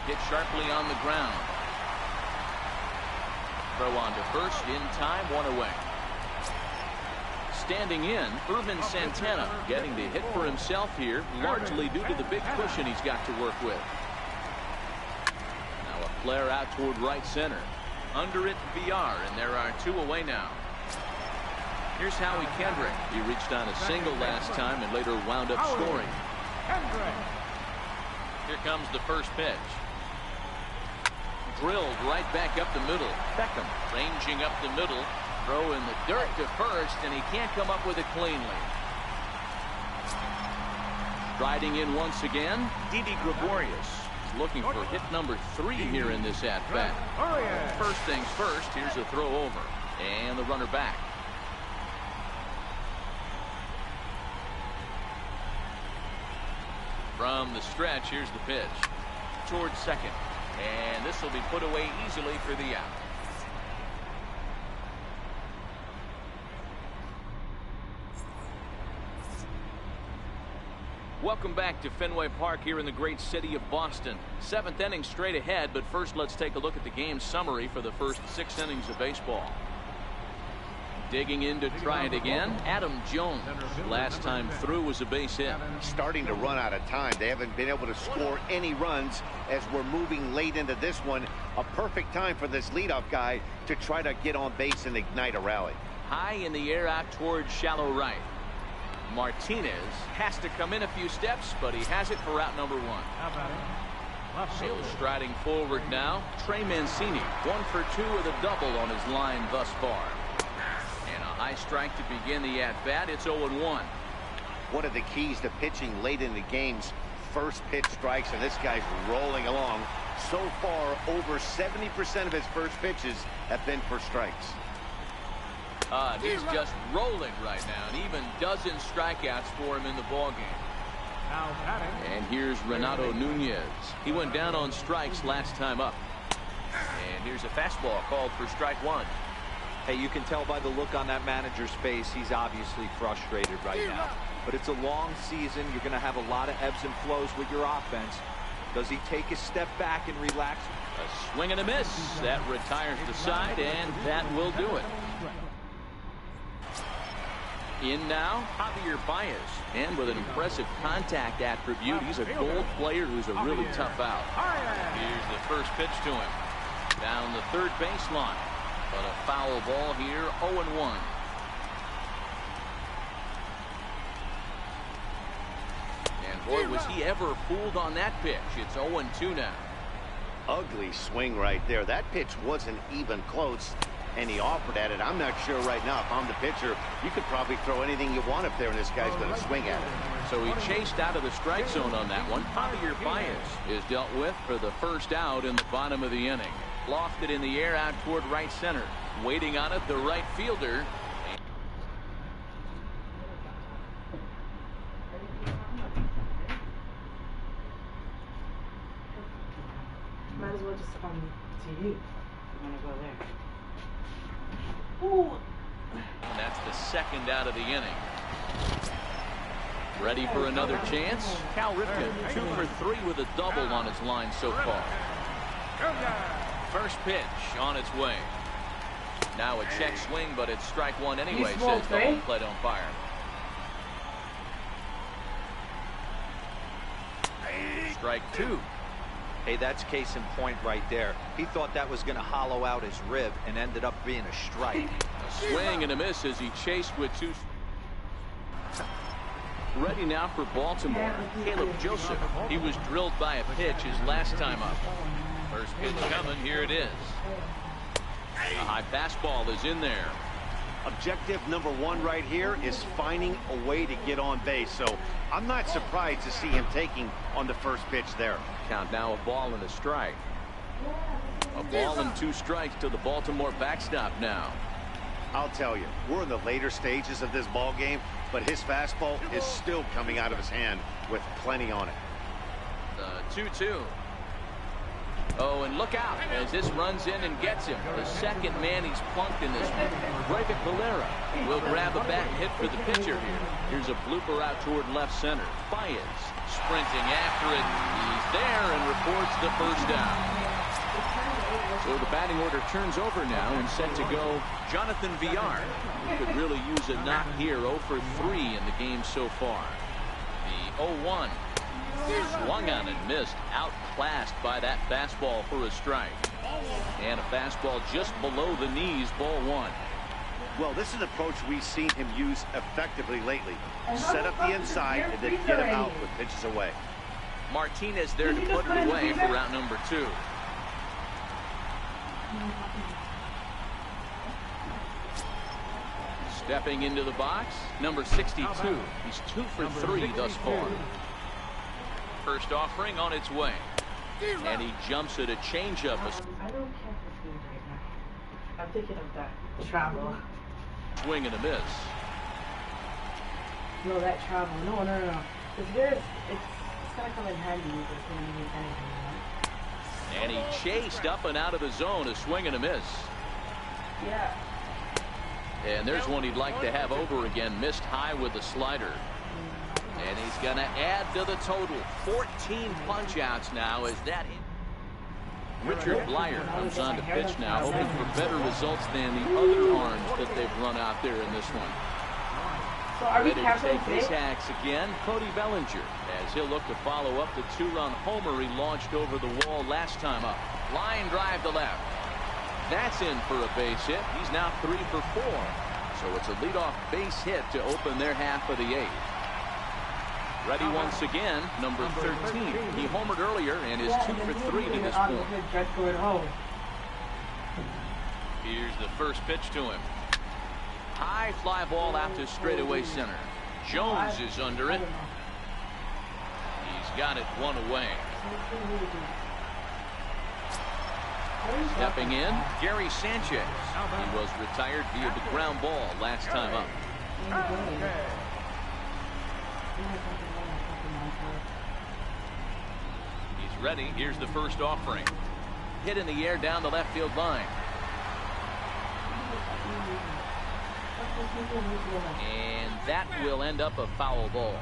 Hit sharply on the ground. Throw on to first in time, one away. Standing in, Irvin Santana getting the hit for himself here, largely due to the big cushion he's got to work with. Now a flare out toward right center. Under it, VR, and there are two away now. Here's Howie Kendrick. He reached on a single last time and later wound up scoring. Here comes the first pitch. Drilled right back up the middle. Beckham ranging up the middle. Throw in the dirt to first, and he can't come up with it cleanly. Striding in once again, Didi Gregorius. He's looking for hit number 3 here in this at-bat. First things first, here's a throw over. And the runner back. From the stretch, here's the pitch. Towards second. And this will be put away easily for the out. Welcome back to Fenway Park here in the great city of Boston. 7th inning straight ahead, but first let's take a look at the game summary for the first 6 innings of baseball. Digging in to try it again, Adam Jones. Last time through was a base hit. Starting to run out of time. They haven't been able to score any runs as we're moving late into this one. A perfect time for this leadoff guy to try to get on base and ignite a rally. High in the air out towards shallow right. Martinez has to come in a few steps, but he has it for out number 1. So striding forward now, Trey Mancini, 1 for 2 with a double on his line thus far. And a high strike to begin the at-bat. It's 0-1. One of the keys to pitching late in the game's first pitch strikes, and this guy's rolling along. So far, over 70% of his first pitches have been for strikes. He's just rolling right now, and even dozen strikeouts for him in the ballgame. And here's Renato Nunez. He went down on strikes last time up. And here's a fastball called for strike 1. Hey, you can tell by the look on that manager's face, he's obviously frustrated right now. But it's a long season. You're going to have a lot of ebbs and flows with your offense. Does he take a step back and relax? A swing and a miss. That retires the side, and that will do it. In now, Javier Baez. And with an impressive contact attribute, he's a gold player who's a really tough out. Here's the first pitch to him. Down the third baseline. But a foul ball here, 0-1. And boy, was he ever fooled on that pitch. It's 0-2 now. Ugly swing right there. That pitch wasn't even close. And he offered at it. I'm not sure right now if I'm the pitcher. You could probably throw anything you want up there, and this guy's going to swing at it. So he chased out of the strike zone on that one. Javier Baez is dealt with for the first out in the bottom of the inning. Lofted in the air out toward right center. Waiting on it, the right fielder. Might as well just come to you. I'm going to go there. Ooh. And that's the second out of the inning. Ready for another chance? Cal Ripken, 2 for 3 with a double on his line so far. First pitch on its way. Now a check swing, but it's strike 1 anyway, says the home plate umpire. Strike 2. Hey, that's case in point right there. He thought that was going to hollow out his rib and ended up being a strike. A swing and a miss as he chased with 2. Ready now for Baltimore. Caleb Joseph. He was drilled by a pitch his last time up. First pitch coming. Here it is. A high fastball is in there. Objective number 1 right here is finding a way to get on base. So I'm not surprised to see him taking on the first pitch there. Count now a ball and a strike. A ball and 2 strikes to the Baltimore backstop now. I'll tell you, we're in the later stages of this ball game, but his fastball is still coming out of his hand with plenty on it. The 2-2. Oh, and look out as this runs in and gets him. The second man he's plunked in this one. Breivik Valera will grab a back hit for the pitcher here. Here's a blooper out toward left center. Baez sprinting after it. He's there and repords the first down. So the batting order turns over now and set to go Jonathan Villar, who could really use a knock here. 0 for 3 in the game so far. The 0-1 swung on and missed, outclassed by that fastball for a strike. And a fastball just below the knees, ball 1. Well, this is an approach we've seen him use effectively lately. Set up the inside and then get him out with pitches away. Martinez there to put it away for route number 2. Stepping into the box, number 62. He's 2 for 3 thus far. First offering on its way. And he jumps at a changeup. I don't care for food right now. I'm thinking of that travel. Swing and a miss. No, that travel. No. Because it's going to come in handy if it's going to use anything, you know? And he chased up and out of the zone. A swing and a miss. Yeah. And there's one he'd like to have over again. Missed high with the slider. And he's going to add to the total. 14 punch-outs now as that. Richard Blyer comes on to pitch now, hoping for better results than the other arms that they've run out there in this one. So are we Ready to take today? his hacks again, Cody Bellinger, as he'll look to follow up the 2-run homer he launched over the wall last time up. Line drive to left. That's in for a base hit. He's now 3 for 4. So it's a leadoff base hit to open their half of the 8th. Ready once again, number 13. He homered earlier and is 2 for 3 to this point. Here's the first pitch to him. High fly ball out to straightaway center. Jones is under it. He's got it 1 away. Stepping in, Gary Sanchez. He was retired via the ground ball last time up. He's ready. Here's the first offering. Hit in the air down the left field line. And that will end up a foul ball.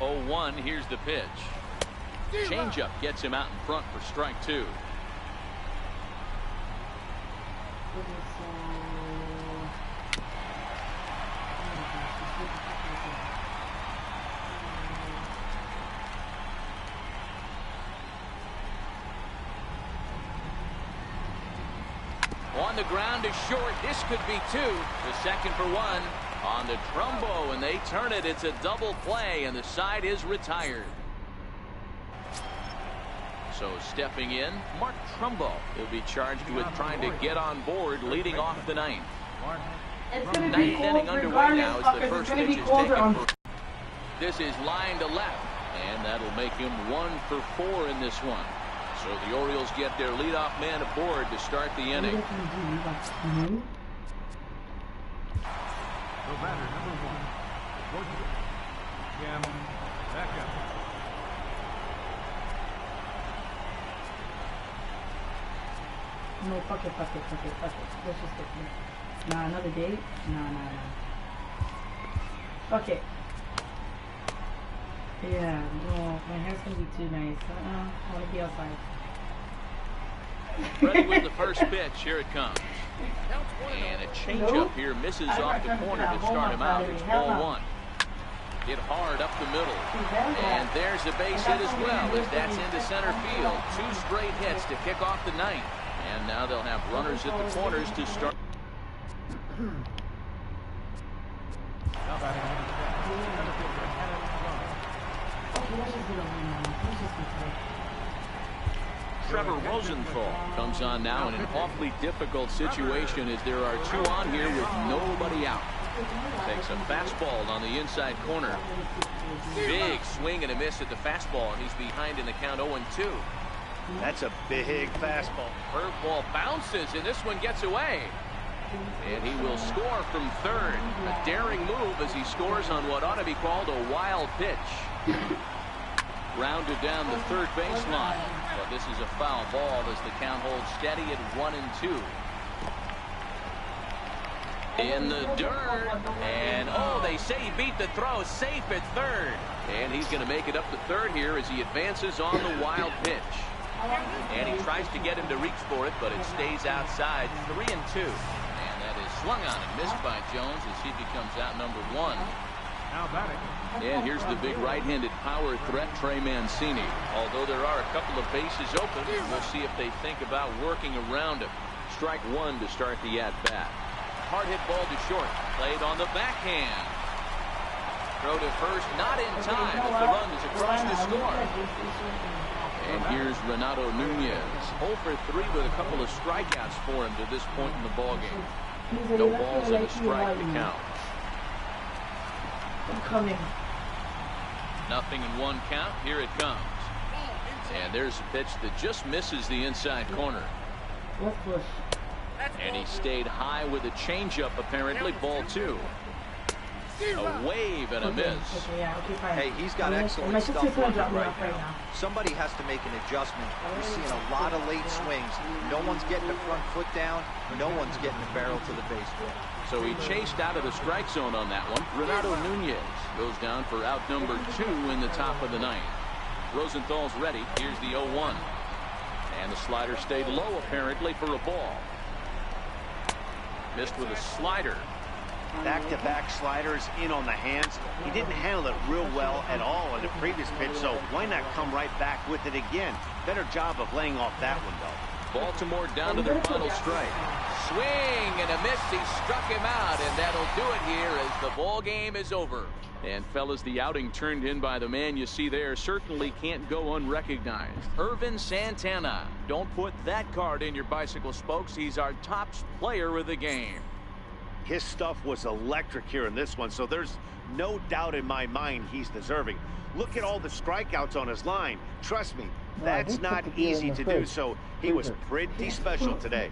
Oh, 1, here's the pitch. Changeup gets him out in front for strike 2. On the ground is short. This could be 2. The second for 1 on the Trumbo, and they turn it. It's a double play, and the side is retired. So stepping in, Mark Trumbo. He'll be charged with trying to get on board, leading off the 9th. It's going to be Ninth cold inning underway now as the it's first going to pitch be is colder taken. on. This is line to left, and that'll make him 1 for 4 in this one. So the Orioles get their leadoff man aboard to start the inning. The batter, number 1, Georgia, Jim Beckham. No, fuck it. Let's just get it. Nah, another date? Nah. Fuck it. Yeah, no, my hair's gonna be too nice. I wanna be outside. Ready with the first pitch. Here it comes. And a changeup here misses off the corner to start him out. It's ball 1. Hit hard up the middle. And there's a base hit as well as that's into center field. 2 straight hits to kick off the 9th. And now they'll have runners at the corners to start. Trevor Rosenthal comes on now in an awfully difficult situation as there are 2 on here with nobody out. Takes a fastball on the inside corner. Big swing and a miss at the fastball, and he's behind in the count 0-2. That's a big fastball. Curveball bounces, and this one gets away. And he will score from third. A daring move as he scores on what ought to be called a wild pitch. Rounded down the third baseline. But this is a foul ball as the count holds steady at 1-2. In the dirt. And, oh, they say he beat the throw. Safe at third. And he's going to make it up to third here as he advances on the wild pitch. And he tries to get him to reach for it, but it stays outside. 3-2. And that is swung on and missed by Jones as he becomes out number one. Now batting. And here's the big right-handed power threat, Trey Mancini. Although there are a couple of bases open, we'll see if they think about working around him. Strike one to start the at-bat. Hard hit ball to short. Played on the backhand. Throw to first, not in time as the run is across the score. And here's Renato Nunez. 0 for 3 with a couple of strikeouts for him to this point in the ballgame. No balls and a strike to count. I'm coming. Nothing in one count. Here it comes. And there's a pitch that just misses the inside corner. Let's push. And he stayed high with a changeup, apparently. Ball two. A wave and a miss. Okay, yeah, okay, fine. Hey, he's got excellent my stuff sister's gonna working drop me right off right now. now. Somebody has to make an adjustment. We're seeing a lot of late swings. No one's getting the front foot down. No one's getting the barrel to the baseball. So he chased out of the strike zone on that one. Renato Nunez goes down for out number 2 in the top of the ninth. Rosenthal's ready. Here's the 0-1. And the slider stayed low, apparently, for a ball. Missed with a slider. Back-to-back sliders in on the hands. He didn't handle it real well at all in the previous pitch, so why not come right back with it again? Better job of laying off that one, though. Baltimore down to their final strike. Swing and a miss. He struck him out, and that'll do it here as the ball game is over. And fellas, the outing turned in by the man you see there certainly can't go unrecognized. Irvin Santana. Don't put that card in your bicycle spokes. He's our top player of the game. His stuff was electric here in this one, so there's no doubt in my mind he's deserving. Look at all the strikeouts on his line. Trust me, that's not easy to do, so he was pretty special today.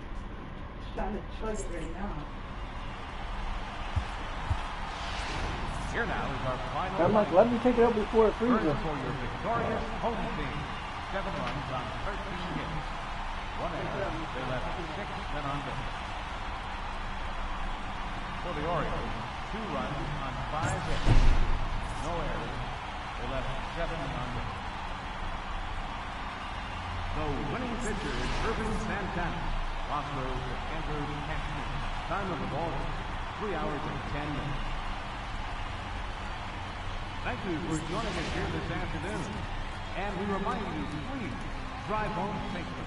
Trying to chug it right now. Here now is our final. I'm like, let me take it out before it freezes. First for your victorious home team. 7 runs on 13 hits. 1 error. They left 6 men on base. For the Orioles, 2 runs on 5 hits. No errors. They left 7 on base. The winning pitcher is Irvin Santana. Rosters with Andrew Cashman. Time of the ball, 3 hours and 10 minutes. Thank you for joining us here this afternoon. And we remind you, please drive home safely.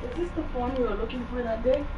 Is this the phone we were looking for that day?